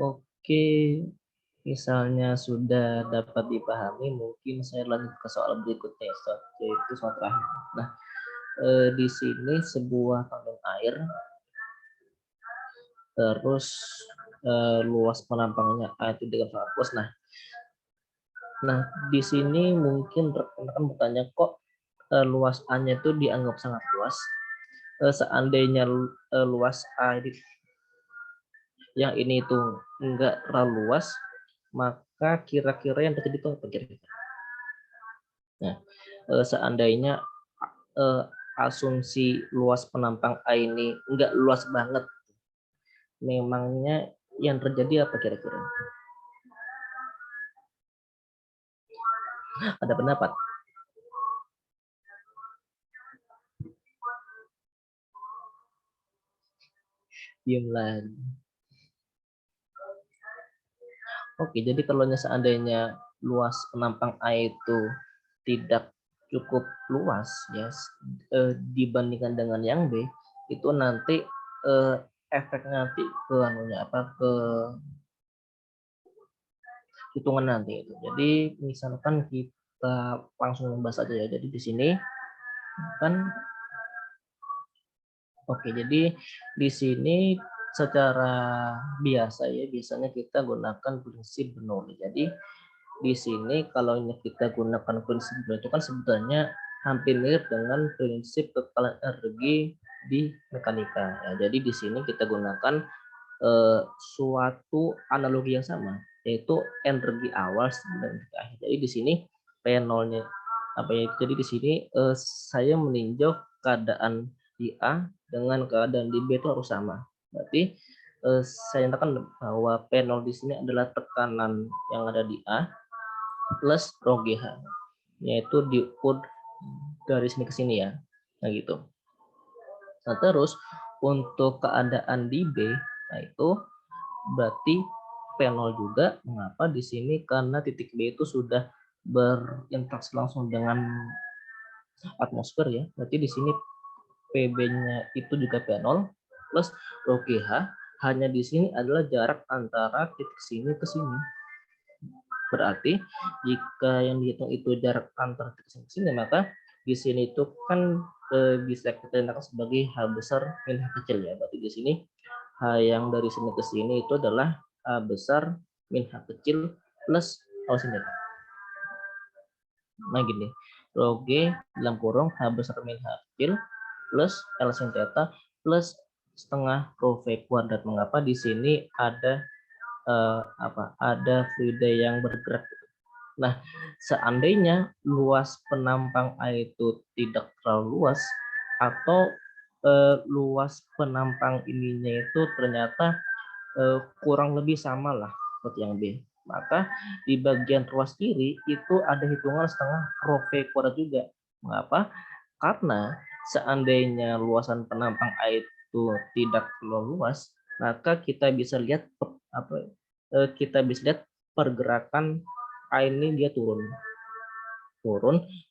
Oke, misalnya sudah dapat dipahami, mungkin saya lanjut ke soal berikutnya, yaitu soal terakhir. Nah, di sini sebuah tandon air, terus luas penampangnya A itu dengan sangat luas. Nah, di sini mungkin rekan-rekan bertanya, kok luas A-nya itu dianggap sangat luas? Seandainya luas A yang ini itu enggak terlalu luas, maka kira-kira yang terjadi itu apa kira-kira? Nah, seandainya asumsi luas penampang A ini enggak luas banget, memangnya yang terjadi apa kira-kira? Ada pendapat? Diam lagi. Oke, jadi kalau seandainya luas penampang A itu tidak cukup luas ya dibandingkan dengan yang B, itu nanti efek nanti ke ke hitungan nanti itu. Jadi misalkan kita langsung membahas aja ya. Jadi di sini kan oke, jadi di sini secara biasa ya, biasanya kita gunakan prinsip Bernoulli. Jadi di sini kalau kita gunakan prinsip Bernoulli itu kan sebenarnya hampir mirip dengan prinsip kekalahan energi di mekanika. Ya, jadi di sini kita gunakan suatu analogi yang sama, yaitu energi awal dan energi akhir. Jadi di sini P0-nya jadi di sini saya meninjau keadaan di A dengan keadaan di B itu harus sama. Berarti saya nyatakan bahwa P0 di sini adalah tekanan yang ada di A plus rho GH, yaitu diukur dari sini ke sini ya. Nah gitu. Nah terus untuk keadaan di B, nah itu berarti P0 juga. Mengapa di sini? Karena titik B itu sudah berinteraksi langsung dengan atmosfer ya. Berarti di sini PB-nya itu juga P0 plus rho GH, hanya di sini adalah jarak antara titik sini ke sini. Berarti jika yang dihitung itu jarak antara titik sini ke sini, maka di sini itu kan bisa kita nyatakan sebagai H besar min H kecil ya. Berarti di sini H yang dari sini ke sini itu adalah H besar min H kecil plus H sin theta. Nah gini, rho G dalam kurung H besar min H kecil plus L sin theta plus setengah rho V kuadrat. Mengapa di sini ada ada fluida yang bergerak. Nah, seandainya luas penampang A itu tidak terlalu luas atau luas penampang ininya itu ternyata kurang lebih sama lah seperti yang B, maka di bagian ruas kiri itu ada hitungan setengah rho V kuadrat juga. Mengapa? Karena seandainya luasan penampang A itu tidak terlalu luas, maka kita bisa lihat pergerakan A ini dia turun.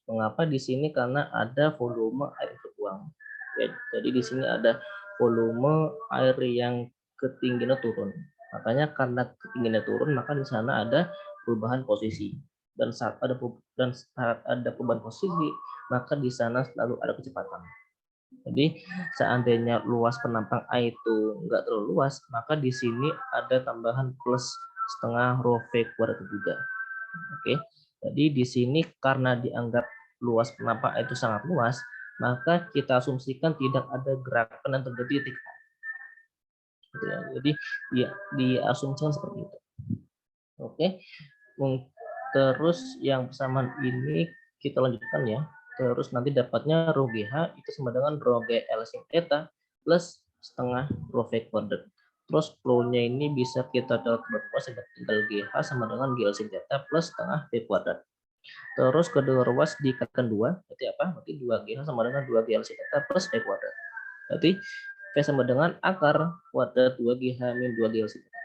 Mengapa di sini? Karena ada volume air terbuang. Ya, jadi di sini ada volume air yang ketinggiannya turun. Makanya karena ketinggiannya turun, maka di sana ada perubahan posisi. Dan saat ada perubahan posisi, maka di sana selalu ada kecepatan. Jadi seandainya luas penampang A itu enggak terlalu luas, maka di sini ada tambahan plus setengah rho V kuadrat juga. Oke. Jadi di sini karena dianggap luas penampang A itu sangat luas, maka kita asumsikan tidak ada gerakan yang terjadi di titik A. Gitu ya. Jadi ya, diasumsikan seperti itu. Oke. Terus yang persamaan ini kita lanjutkan ya. Terus nanti dapatnya rho GH itu sama dengan rho GL sin theta plus setengah rho V kuadrat. Terus flow-nya ini bisa kita dapat ruas tinggal GH sama dengan GL sin theta plus setengah V kuadrat. Terus kedua ruas dikalikan 2, berarti apa? Berarti 2GH sama dengan 2GL sin theta plus V kuadrat. Berarti V sama dengan akar kuadrat 2GH min 2GL sin theta.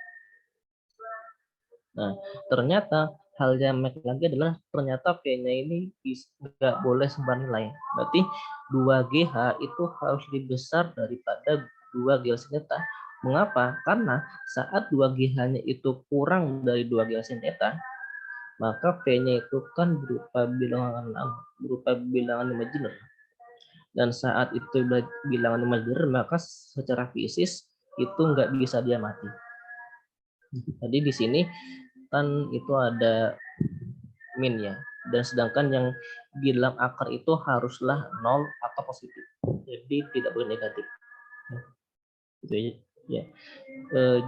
Nah, ternyata hal yang menarik lagi adalah ternyata V-nya ini nggak boleh sembarang nilai. Berarti 2GH itu harus lebih besar daripada 2GL sin theta. Mengapa? Karena saat 2GH-nya itu kurang dari 2GL sin theta, maka V-nya itu kan berupa bilangan imajiner. Dan saat itu bilangan imajiner, maka secara fisis itu nggak bisa diamati. Jadi di sini kan itu ada min ya, dan sedangkan yang di dalam akar itu haruslah 0 atau positif, jadi tidak boleh negatif. Gitu ya.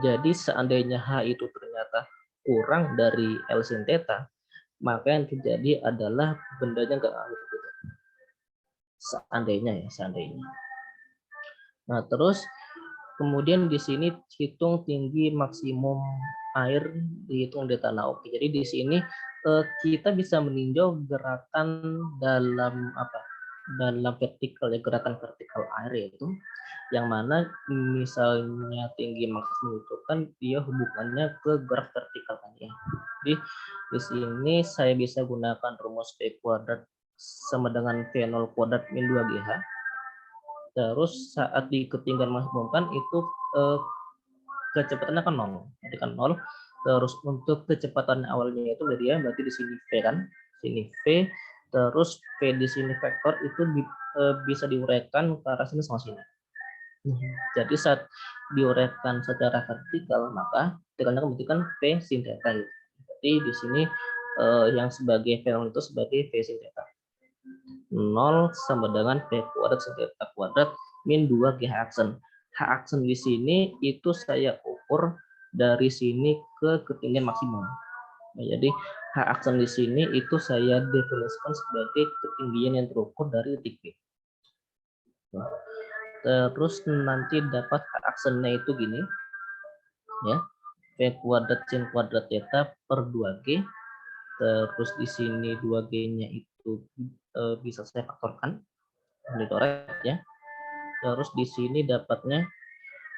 Jadi seandainya H itu ternyata kurang dari L sin theta, maka yang terjadi adalah bendanya nggak ngalir gitu. Seandainya. Nah, terus kemudian di sini hitung tinggi maksimum air, dihitung di tanah. Oke, jadi di sini kita bisa meninjau gerakan dalam vertikal ya, gerakan vertikal air itu yang mana misalnya tinggi maksimum itu kan dia hubungannya ke gerak vertikal kan ya. Jadi di sini saya bisa gunakan rumus V kuadrat sama dengan V0 kuadrat min 2GH. Terus saat di ketinggian maksimum kan itu kecepatannya kan 0. Jadi kan 0. Terus untuk kecepatan awalnya itu berarti di sini V kan. Sini V, terus V di sini vektor itu bisa diuraikan ke arah sini sama sini. Jadi saat diuraikan secara vertikal, maka vertikalnya berarti kan V sin theta. Jadi di sini yang sebagai V0 itu sebagai V sin theta. 0 sama dengan V kuadrat sin theta kuadrat min 2GH aksen. H aksen di sini itu saya ukur dari sini ke ketinggian maksimum. Nah, jadi H aksen di sini itu saya definisikan sebagai ketinggian yang terukur dari titik B. Nah, terus nanti dapat H aksennya itu gini ya, V kuadrat sin kuadrat theta per 2G. Terus di sini 2G-nya itu bisa saya faktorkan, dicoret ya. Terus di sini dapatnya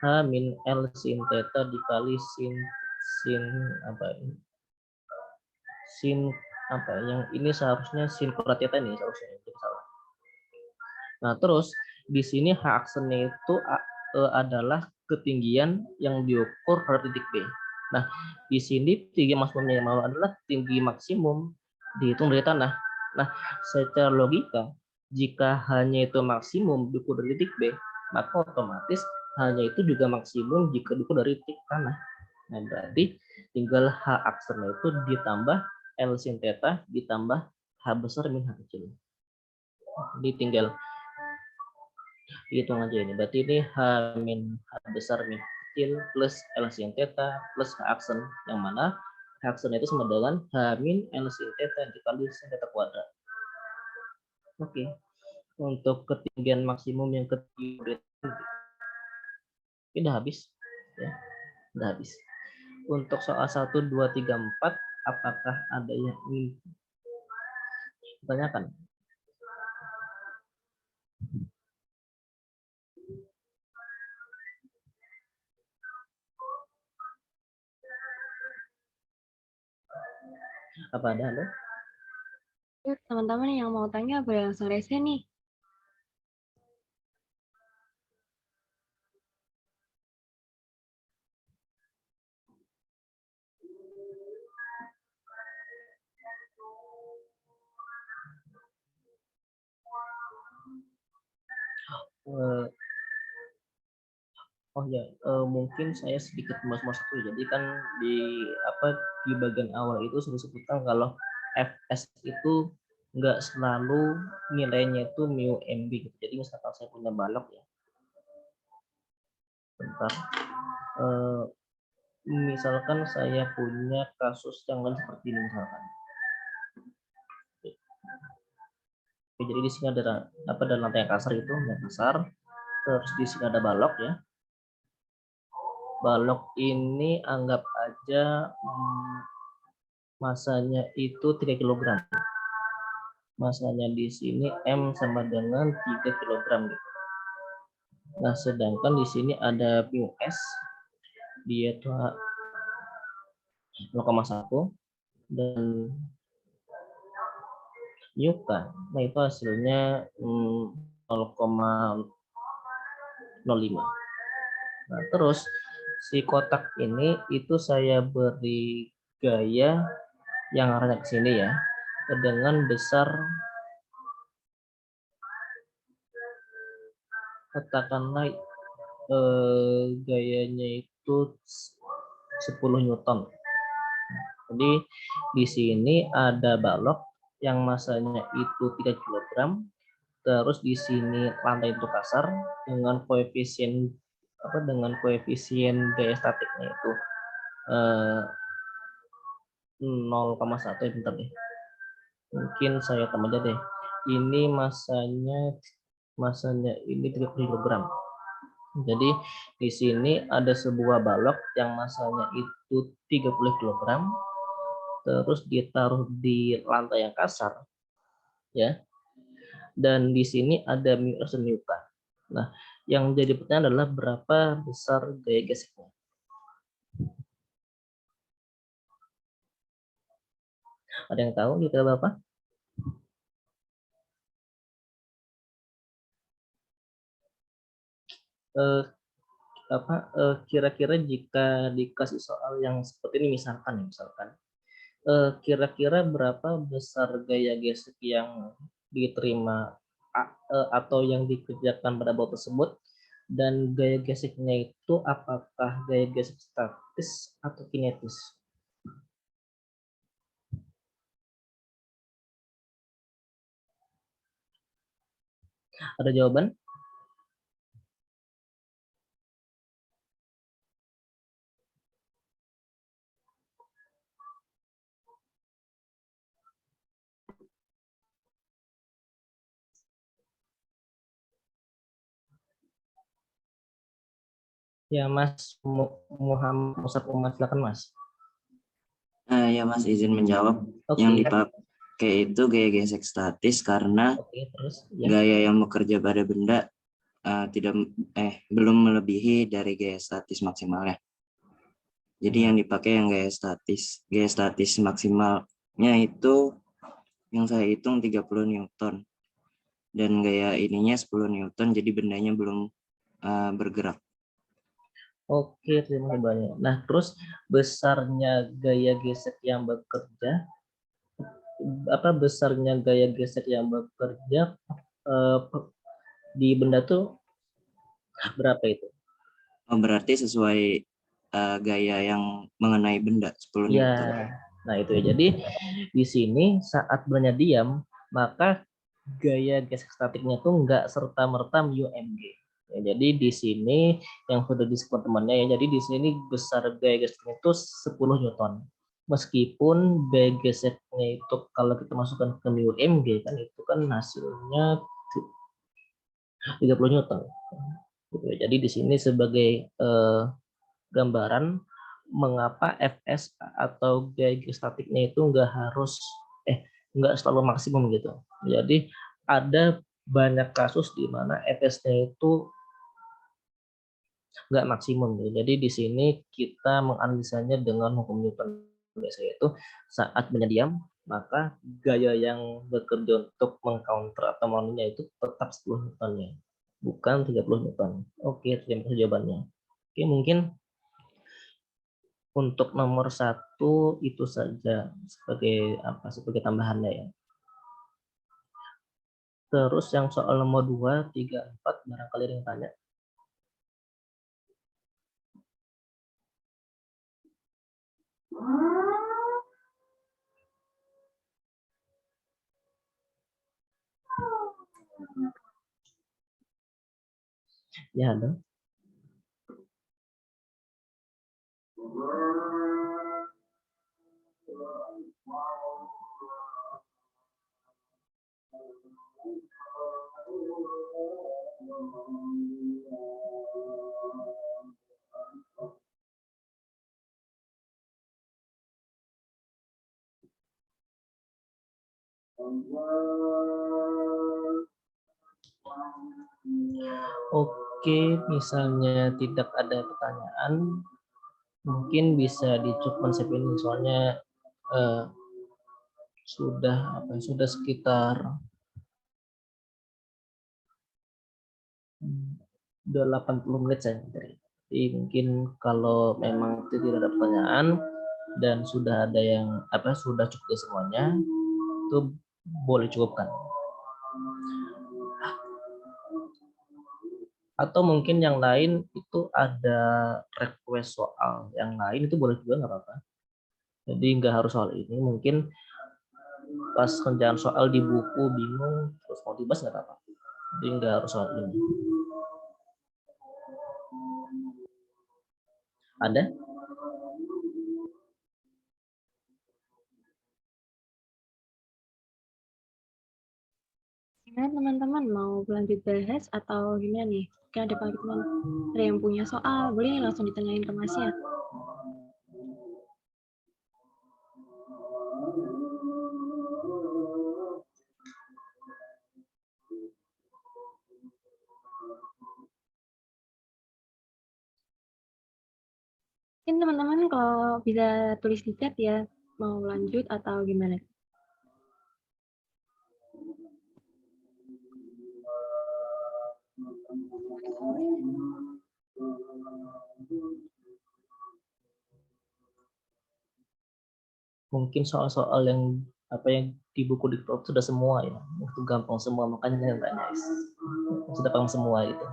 H min L sin theta dikali sin yang ini seharusnya sin kuadrat theta ini seharusnya, jadi salah. Nah, terus di sini H aksennya itu adalah ketinggian yang diukur dari titik B. Nah, di sini tinggi maksimumnya yang mau adalah tinggi maksimum dihitung dari tanah. Nah, secara logika, jika hanya itu maksimum diukur dari titik B, maka otomatis hanya itu juga maksimum jika diukur dari titik tanah. Nah, berarti tinggal H aksennya itu ditambah L sin theta ditambah H besar min H kecil. Jadi tinggal hitung aja ini. Berarti ini H min H besar min H kecil plus L sin theta plus H aksen, yang mana H aksen itu sama dengan H min L sin theta dikali sin theta kuadrat. Oke. Untuk ketinggian maksimum yang ketiga ini udah habis ya. Udah habis. Untuk soal 1 2 3 4 apakah ada yang ingin ditanyakan? Apa ada? Teman-teman yang mau tanya boleh langsung rese nih. eh, oh ya, mungkin saya sedikit mas satu. Jadi kan di bagian awal itu sudah disebutkan kalau FS itu nggak selalu nilainya itu mu MB gitu. Jadi misalkan saya punya balok ya, bentar. Eh, Misalkan saya punya kasus yang lain seperti ini misalkan. Oke, jadi di sini ada lantai yang kasar itu, yang kasar. Terus di sini ada balok ya. Balok ini anggap aja masanya itu 3 kg. Masanya di sini M sama dengan 3 kg gitu. Nah, sedangkan di sini ada mu S, dia itu 0,1 dan mu K. Nah, itu hasilnya 0,05. Nah, terus si kotak ini itu saya beri gaya yang arahnya ke sini ya, dengan besar katakanlah gayanya itu 10 Newton. Jadi di sini ada balok yang masanya itu 3 kg, terus di sini lantai itu kasar dengan koefisien gaya statiknya itu 0,1 ya, bentar deh. Mungkin saya tambah aja deh. Ini masanya ini 30 kg. Jadi di sini ada sebuah balok yang masanya itu 30 kg, terus ditaruh di lantai yang kasar, ya. Dan di sini ada mu S dan mu K. Nah, yang jadi pertanyaan adalah berapa besar gaya geseknya. Ada yang tahu detail berapa? Kira-kira jika dikasih soal yang seperti ini misalkan kira-kira berapa besar gaya gesek yang diterima atau yang dikerjakan pada bot tersebut, dan gaya geseknya itu apakah gaya gesek statis atau kinetis? Ada jawaban? Ya, Mas Muhammad Musab Umar, silakan Mas. Ya Mas, izin menjawab. Oke. Yang dipakai itu gaya gesek statis karena Oke, terus ya. gaya yang bekerja pada benda belum melebihi dari gaya statis maksimalnya. Jadi yang dipakai yang gaya statis. Gaya statis maksimalnya itu yang saya hitung 30 Newton. Dan gaya ininya 10 Newton, jadi bendanya belum bergerak. Oke, terima kasih banyak. Nah, terus besarnya gaya gesek yang bekerja, besarnya gaya gesek yang bekerja di benda tuh berapa itu? Oh, berarti sesuai gaya yang mengenai benda 10 Ya, Newton. nah itu ya. Jadi di sini saat benda diam, maka gaya gesek statiknya tuh nggak serta-merta mu mg. Ya, jadi di sini yang sudah disebut temannya ya. Jadi di sini besar gaya geseknya itu 10 Newton. Meskipun gaya geseknya itu kalau kita masukkan ke mu mg kan itu kan hasilnya 30 Newton. Jadi di sini sebagai gambaran mengapa Fs atau gaya statiknya itu nggak selalu maksimum gitu. Jadi ada banyak kasus di mana Fs-nya itu nggak maksimum gitu. Jadi di sini kita menganalisanya dengan hukum Newton biasanya itu saat benda diam, maka gaya yang bekerja untuk mengcounter atau melawannya itu tetap 10 Newton-nya, bukan 30 Newton. Oke, terima kasih jawabannya. Oke, mungkin untuk nomor 1 itu saja sebagai tambahannya ya. Terus yang soal nomor 2, 3, 4, barangkali ada yang tanya. Ya, ada. Oke, misalnya tidak ada pertanyaan, mungkin bisa dicukup konsep ini, soalnya sudah sekitar udah 80 menit saya dari. Jadi mungkin kalau memang tidak ada pertanyaan dan sudah ada yang sudah cukup semuanya, itu boleh cukupkan. Atau mungkin yang lain itu ada request soal yang lain, itu boleh juga, nggak apa-apa. Jadi nggak harus soal ini, mungkin pas kerjaan soal di buku bingung terus mau dibahas nggak apa-apa. Jadi nggak harus soal ini. Ada? Gimana teman-teman, mau lanjut bahas atau gimana nih? Kan ada teman ada yang punya soal, boleh nih langsung ditanyain ke Masnya. Mungkin teman-teman kalau bisa tulis di chat ya, mau lanjut atau gimana? Mungkin soal-soal yang yang di buku di sudah semua ya, itu gampang semua, makanya saya tanya, sudah paham semua itu.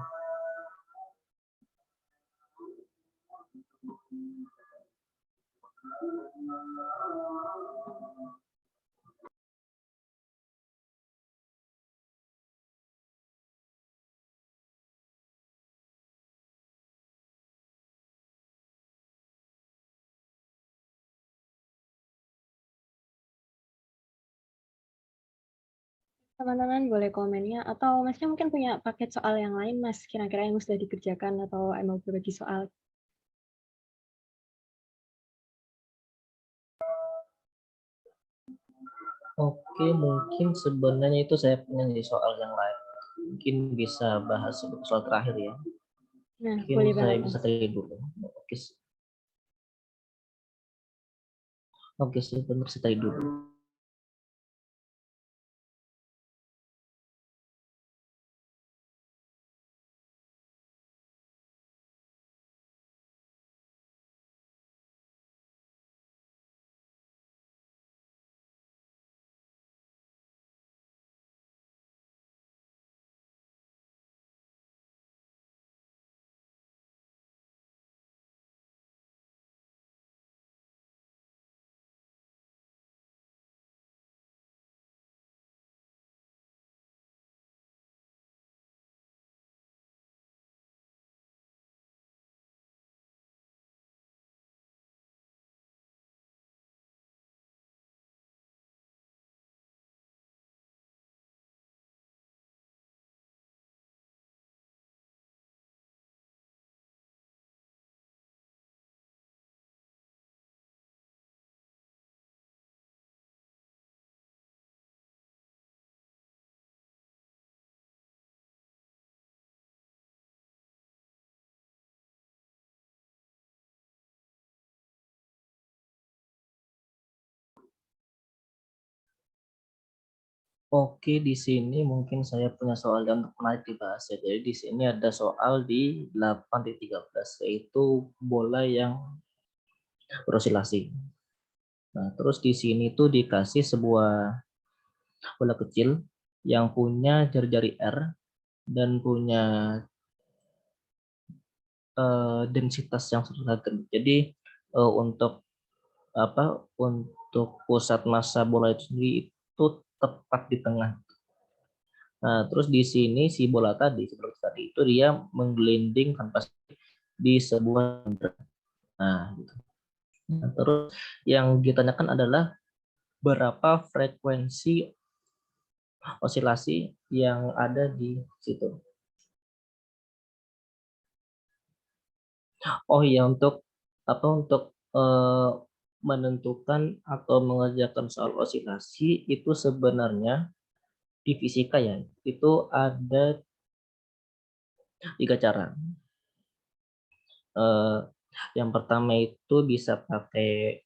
Teman-teman boleh komennya, atau Masnya mungkin punya paket soal yang lain, Mas, kira-kira yang sudah dikerjakan atau emang berbagi soal. Oke, mungkin sebenarnya itu saya punya di soal yang lain. Mungkin bisa bahas soal terakhir ya. Nah, Mungkin boleh saya banget, bisa Mas. tanya dulu. Oke, sebentar saya tanya dulu. Oke, di sini mungkin saya punya soal yang menarik dibahas ya. Jadi di sini ada soal di 8.13, yaitu bola yang berosilasi. Nah, terus di sini tuh dikasih sebuah bola kecil yang punya jari-jari R dan punya densitas yang seragam. Jadi untuk pusat massa bola itu sendiri itu tepat di tengah. Nah, terus di sini si bola tadi seperti tadi itu dia menggelinding tanpa di sebuah center. Nah, gitu. Nah, terus yang ditanyakan adalah berapa frekuensi osilasi yang ada di situ. Oh iya, untuk menentukan atau mengerjakan soal osilasi itu sebenarnya di fisika ya, itu ada 3 cara. Yang pertama itu bisa pakai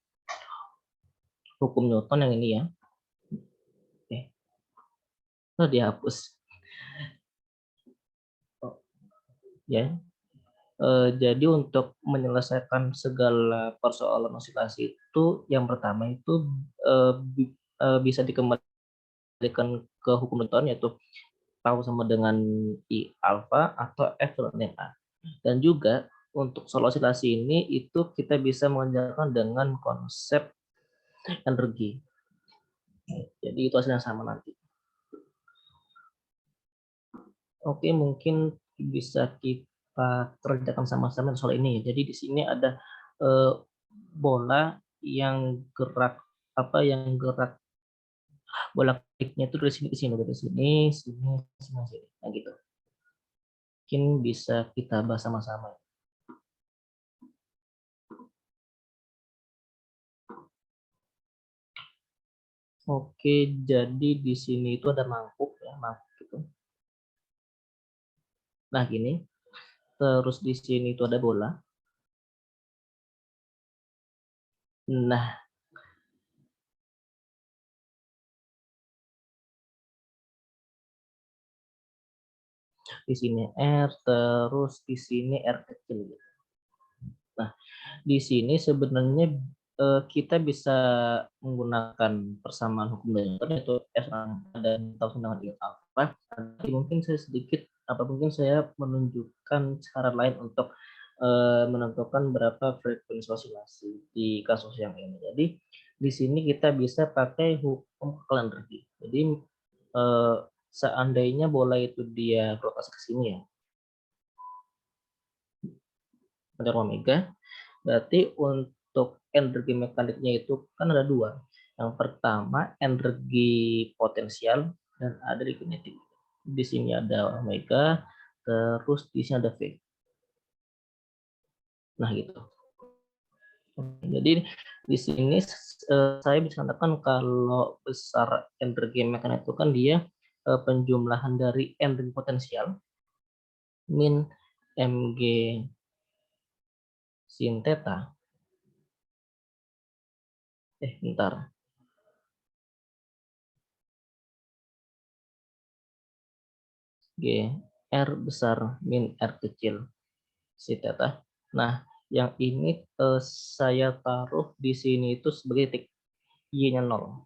hukum Newton yang ini ya. Oke. Dihapus. Ya. Jadi untuk menyelesaikan segala persoalan osilasi itu yang pertama itu bisa dikembalikan ke hukum Newton, yaitu tahu sama dengan I alfa atau F dengan A. Dan juga untuk soal osilasi ini itu kita bisa mengerjakan dengan konsep energi. Jadi itu hasilnya sama nanti. Oke, mungkin bisa kita kerjakan sama-sama soal ini. Jadi di sini ada bola yang gerak bola kliknya itu dari sini ke sini, dari sini, sini, sini. Nah gitu. Mungkin bisa kita bahas sama-sama. Oke, jadi di sini itu ada mangkuk ya, mangkuk gitu. Nah gini, terus di sini itu ada bola. Nah, di sini R, terus di sini R kecil. Nah, di sini sebenarnya kita bisa menggunakan persamaan hukum Newton yaitu F dan tahu dengan I alfa. Mungkin saya menunjukkan cara lain untuk menentukan berapa frekuensi osilasi di kasus yang ini. Jadi di sini kita bisa pakai hukum kekebalan energi. Jadi seandainya bola itu dia rotasi ke sini ya, pada omega, berarti untuk energi mekaniknya itu kan ada 2. Yang pertama energi potensial dan ada di kinetik. Di sini ada omega, terus di sini ada V. Nah gitu. Jadi di sini saya bisa katakan kalau besar energi mekanik itu kan dia penjumlahan dari energi potensial min mg sin theta. Bentar. G R besar min R kecil sin theta. Nah, yang ini saya taruh di sini itu sebagai titik Y-nya 0.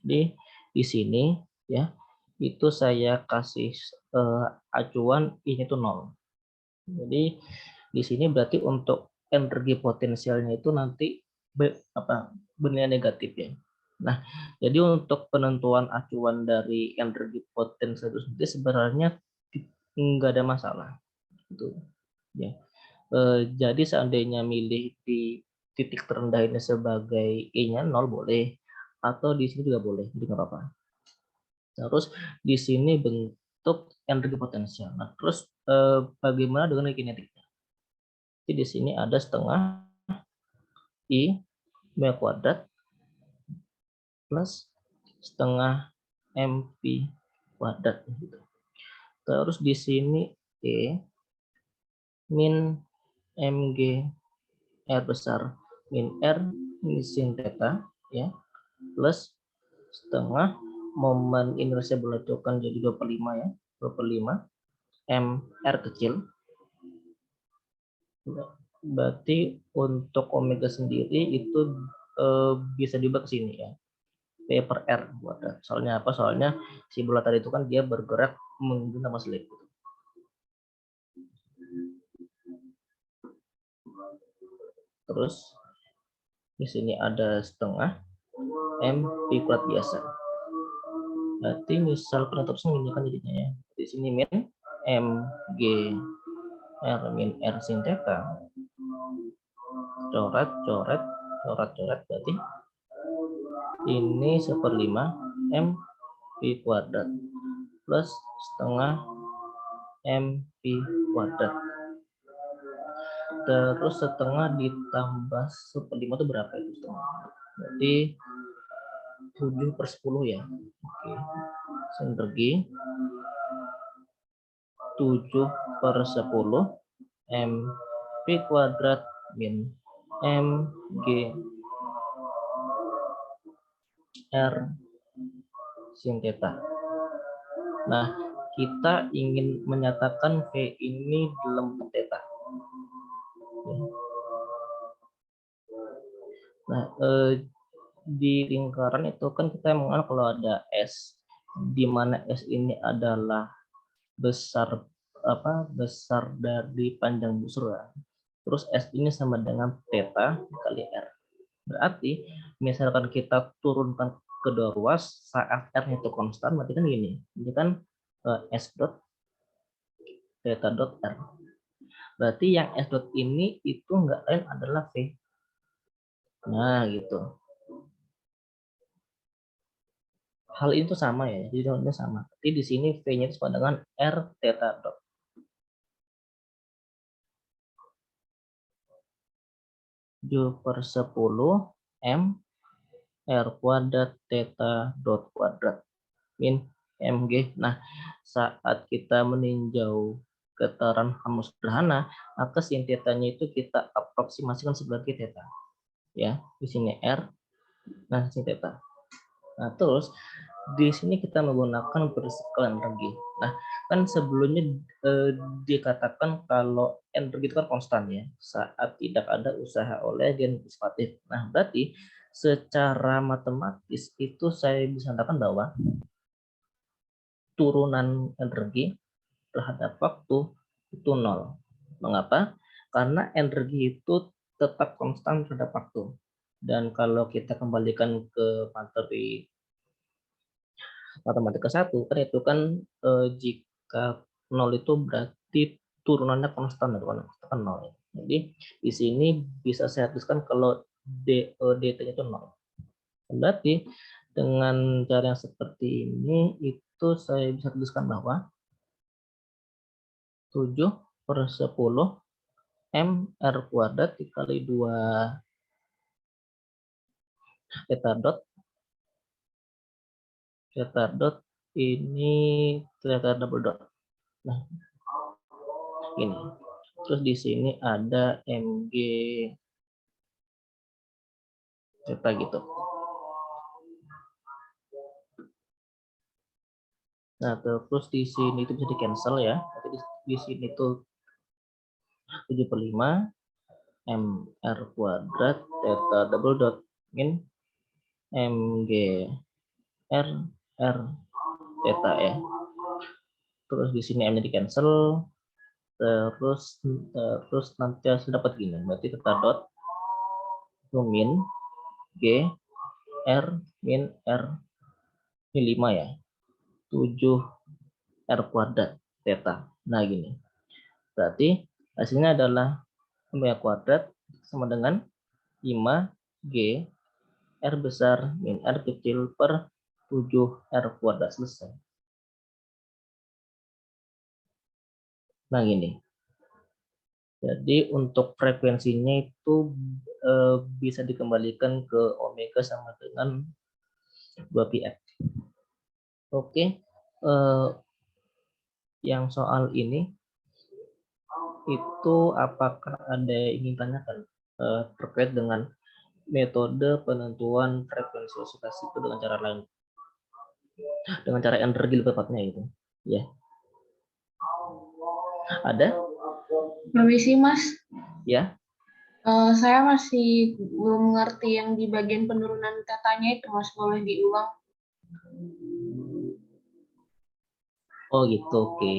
Jadi di sini ya, itu saya kasih acuan I-nya itu 0. Jadi di sini berarti untuk energi potensialnya itu nanti bernilai negatif ya. Nah, jadi untuk penentuan acuan dari energi potensial itu sendiri sebenarnya enggak ada masalah. Gitu. Ya. Jadi seandainya milih di titik terendah ini sebagai I-nya 0 boleh, atau di sini juga boleh, jadi nggak apa-apa. Terus di sini bentuk energi potensial. Nah, terus bagaimana dengan kinetiknya? Jadi di sini ada setengah I B kuadrat plus setengah MP kuadrat. Terus di sini E min mg R besar min R min sin theta ya, plus setengah momen inersia bola itu kan jadi 25 ya, 25 M R kecil. Berarti untuk omega sendiri itu bisa diubah ke sini ya. V per R kuadrat. Soalnya apa? Soalnya si bola tadi itu kan dia bergerak menuju nama slip. Terus di sini ada setengah M P kuadrat biasa. Berarti misal penetapnya ini kan jadinya ya. Di sini min M G R min R sin theta. Coret berarti ini 1/5 M P kuadrat plus setengah M P kuadrat. Terus setengah ditambah 1/5 itu berapa itu setengah? Berarti 7/10 ya. Oke. Sinergi 7/10 M P kuadrat min M G R sin theta. Nah, kita ingin menyatakan V ini dalam theta. Nah, di lingkaran itu kan kita mengenal kalau ada S, di mana S ini adalah besar dari panjang busur. Terus S ini sama dengan theta kali R. Berarti misalkan kita turunkan kedua ruas saat R itu konstan, berarti kan gini. Ini kan S dot theta dot R. Berarti yang S dot ini itu enggak lain adalah V. Nah, gitu. Hal itu sama ya, jadi ini sama. Jadi di sini V-nya itu sama dengan R theta dot. per 10 M R kuadrat theta dot kuadrat min MG. Nah, saat kita meninjau getaran rumus sederhana, maka sin theta-nya itu kita aproksimasikan sebagai theta. Ya, di sini R, nah sin theta. Nah, terus di sini kita menggunakan prinsip energi. Nah, kan sebelumnya dikatakan kalau energi itu kan konstan ya, saat tidak ada usaha oleh gen partisipatif. Nah, berarti secara matematis itu saya bisa katakan bahwa turunan energi terhadap waktu itu 0. Mengapa? Karena energi itu tetap konstan terhadap waktu. Dan kalau kita kembalikan ke materi matematika 1, kan itu kan jika 0 itu berarti turunannya konstan, kan 0. Jadi di sini bisa saya tuliskan kalau dt-nya itu 0. Berarti dengan cara yang seperti ini itu saya bisa tuliskan bahwa 7/10 M R kuadrat dikali 2 theta dot ini theta double dot. Nah, ini. Terus di sini ada MG theta gitu. Nah, terus di sini itu bisa di cancel ya. Jadi di sini tuh 7/5 M R kuadrat theta double dot min MG R theta ya. Terus di sini M-nya di cancel. Terus nanti harus dapat gini. Berarti theta dot itu min G R min R ini 5 ya. 7 R kuadrat theta. Nah, gini. Berarti hasilnya adalah M kuadrat sama dengan 5 G R besar min R kecil per 7 R kuadrat. Selesai. Nah, gini. Jadi untuk frekuensinya itu bisa dikembalikan ke omega sama dengan 2πf. Oke. Yang soal ini itu apakah ada yang ingin tanyakan terkait dengan metode penentuan frekuensi osidasi itu dengan cara lain, dengan cara energi lebih tepatnya itu, ya? Ada? Permisi, Mas. Ya. Saya masih belum mengerti yang di bagian penurunan tetanya itu, Mas. Boleh diulang? Oh gitu, oke.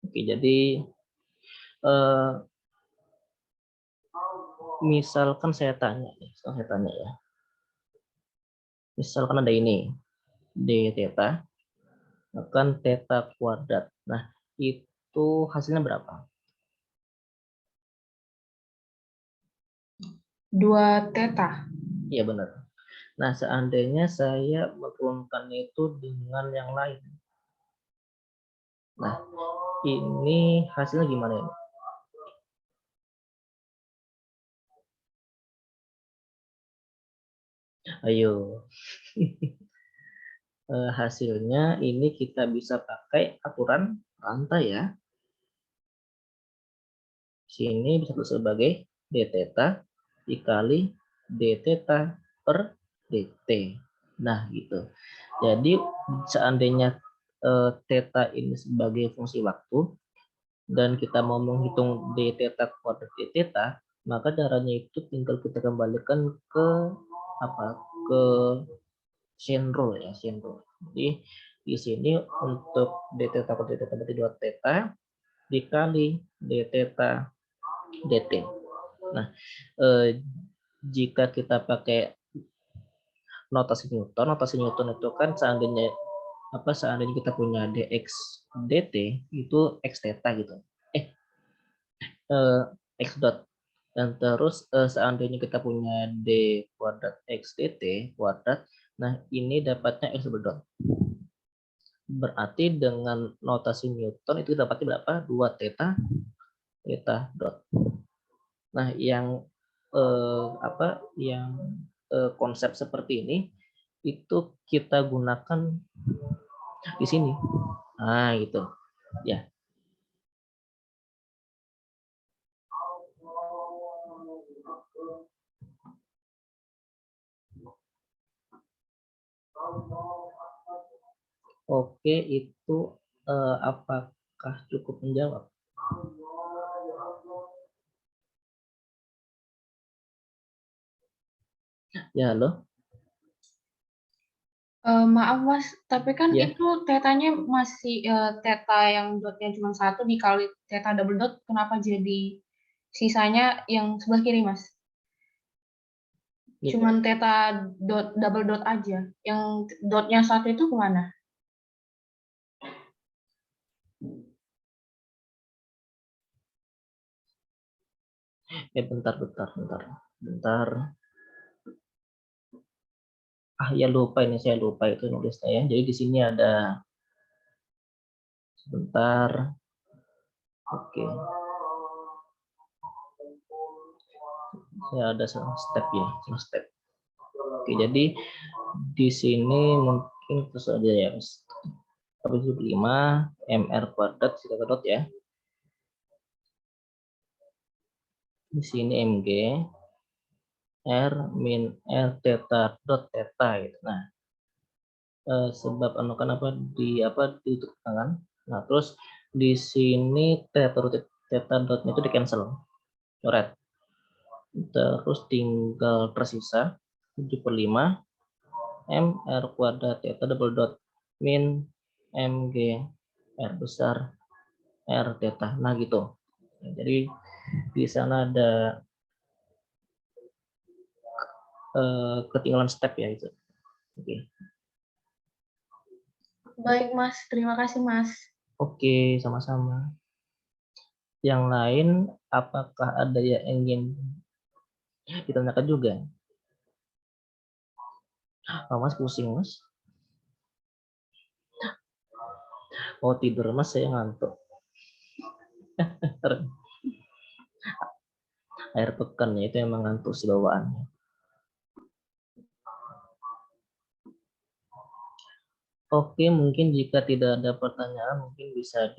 Oke, jadi eh, misalkan saya tanya, ya. Misalkan ada ini, d theta, akan theta kuadrat. Nah, itu hasilnya berapa? 2 theta. Iya benar. Nah, seandainya saya menurunkan itu dengan yang lain. Nah, ini hasilnya gimana ya? Ayo. Hasilnya ini kita bisa pakai aturan rantai ya. Sini bisa sebagai d theta dikali d theta per dt. Nah, gitu. Jadi seandainya theta ini sebagai fungsi waktu dan kita mau menghitung d theta kuadrat d theta, maka caranya itu tinggal kita kembalikan ke apa? Ke chain rule ya, chain rule. Jadi di sini untuk d theta kuadrat d theta berarti 2 theta dikali d theta dt. Nah, jika kita pakai notasi Newton itu kan seandainya kita punya dx dt itu x theta gitu. X dot. Dan terus seandainya kita punya d kuadrat x dt kuadrat, nah ini dapatnya x double dot. Berarti dengan notasi Newton itu dapatnya berapa? 2 theta dot. Nah, yang konsep seperti ini itu kita gunakan di sini. Nah, gitu. Ya. Oke, itu apakah cukup menjawab? Ya, halo. Maaf Mas, tapi kan Ya. itu tetanya masih teta yang dotnya cuma 1 dikali teta double dot, kenapa jadi sisanya yang sebelah kiri Mas? Ya. Cuman teta dot double dot aja, yang dotnya 1 itu kemana? Bentar. Ya lupa ini, saya lupa itu nulisnya ya. Jadi di sini ada sebentar. Oke. Saya ada step ya, step. Oke, jadi di sini mungkin terus aja ya, 5 mr kuadrat dot ya. Di sini mg r min r theta dot theta gitu. Nah, sebab kenapa di tangan. Nah, terus di sini theta dotnya itu di cancel, coret. Terus tinggal tersisa 75 mr kuadrat theta double dot min mg r besar r theta. Nah, gitu. Jadi di sana ada ketinggalan step ya itu. Oke. Baik Mas, terima kasih Mas. Oke, sama-sama. Yang lain, apakah ada yang ingin ditanyakan juga? Mas pusing, Mas. Mau tidur, Mas, saya ngantuk. Air pekan ya, itu emang ngantuk sih bawaannya. Oke, mungkin jika tidak ada pertanyaan, mungkin bisa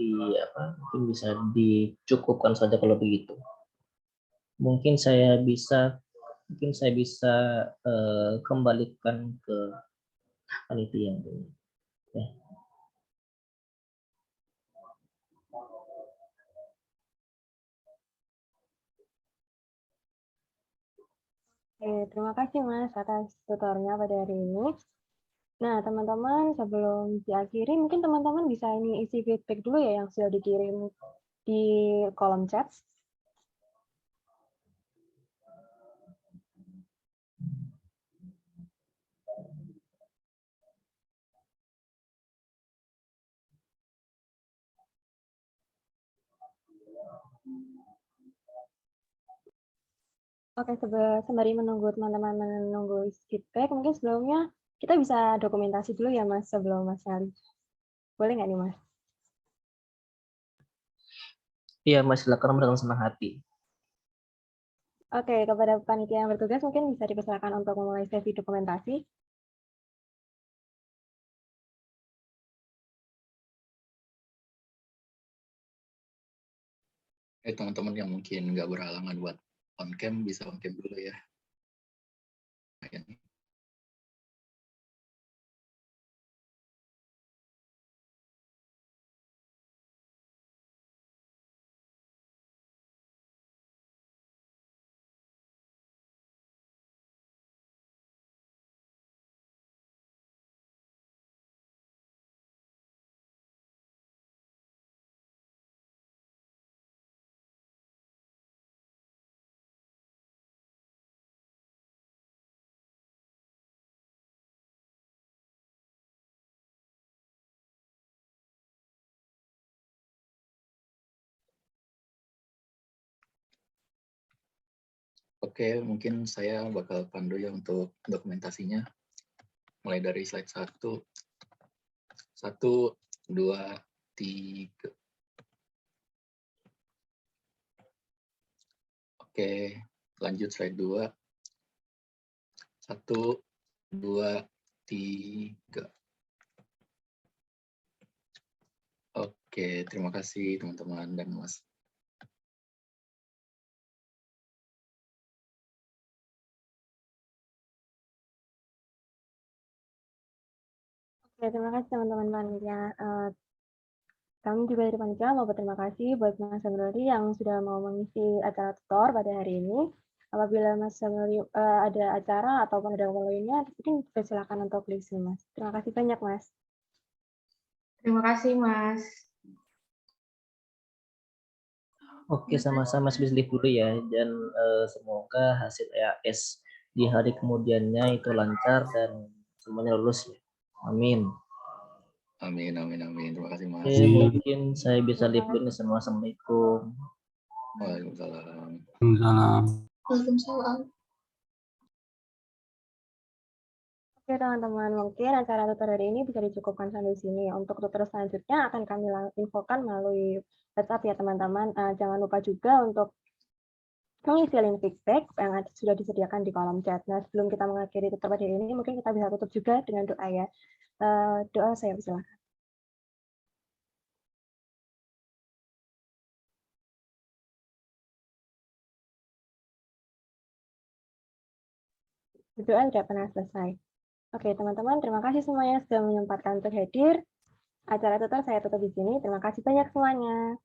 dicukupkan saja kalau begitu. Mungkin saya bisa kembalikan ke panitia dulu. Ya. Oke, terima kasih Mas atas tutornya pada hari ini. Nah, teman-teman, sebelum diakhiri, mungkin teman-teman bisa ini isi feedback dulu ya yang sudah dikirim di kolom chat. Oke, sembari menunggu teman-teman menunggu feedback, mungkin sebelumnya kita bisa dokumentasi dulu ya Mas sebelum Mas Ali. Boleh nggak nih Mas? Iya, Mas, silakan dengan senang hati. Oke, kepada panitia yang bertugas mungkin bisa dipersilakan untuk memulai sesi dokumentasi. Teman-teman yang mungkin nggak berhalangan buat on cam bisa on cam dulu ya. Oke, mungkin saya bakal pandu ya untuk dokumentasinya. Mulai dari slide 1. 1, 2, 3. Oke, lanjut slide 2. 1, 2, 3. Oke, terima kasih teman-teman dan Mas. Oke, terima kasih teman-teman panitia. Kami juga dari panitia mau berterima kasih buat Mas Samruri yang sudah mau mengisi acara tutor pada hari ini. Apabila Mas Samruri ada acara ataupun ada waktu lainnya, mungkin silakan untuk diisi Mas. Terima kasih banyak Mas. Terima kasih, Mas. Oke, sama-sama Mas Bisli dulu ya, dan semoga hasil EAS di hari kemudiannya itu lancar dan semuanya lulus ya. Amin. Amin, amin, amin. Terima kasih Mas. Oke, mungkin saya bisa leave dulu nih semua. Assalamualaikum. Waalaikumsalam. Waalaikumsalam. Oke teman-teman, mungkin acara tutor hari ini bisa dicukupkan sampai sini. Untuk tutor selanjutnya akan kami infokan melalui WhatsApp ya teman-teman. Jangan lupa juga untuk mengisi link feedback yang sudah disediakan di kolom chat. Nah, sebelum kita mengakhiri tutor pada hari ini, mungkin kita bisa tutup juga dengan doa ya. Doa saya persilakan. Berdoa tidak pernah selesai. Oke, teman-teman, terima kasih semuanya sudah menyempatkan untuk hadir. Acara tutor saya tutup di sini. Terima kasih banyak semuanya.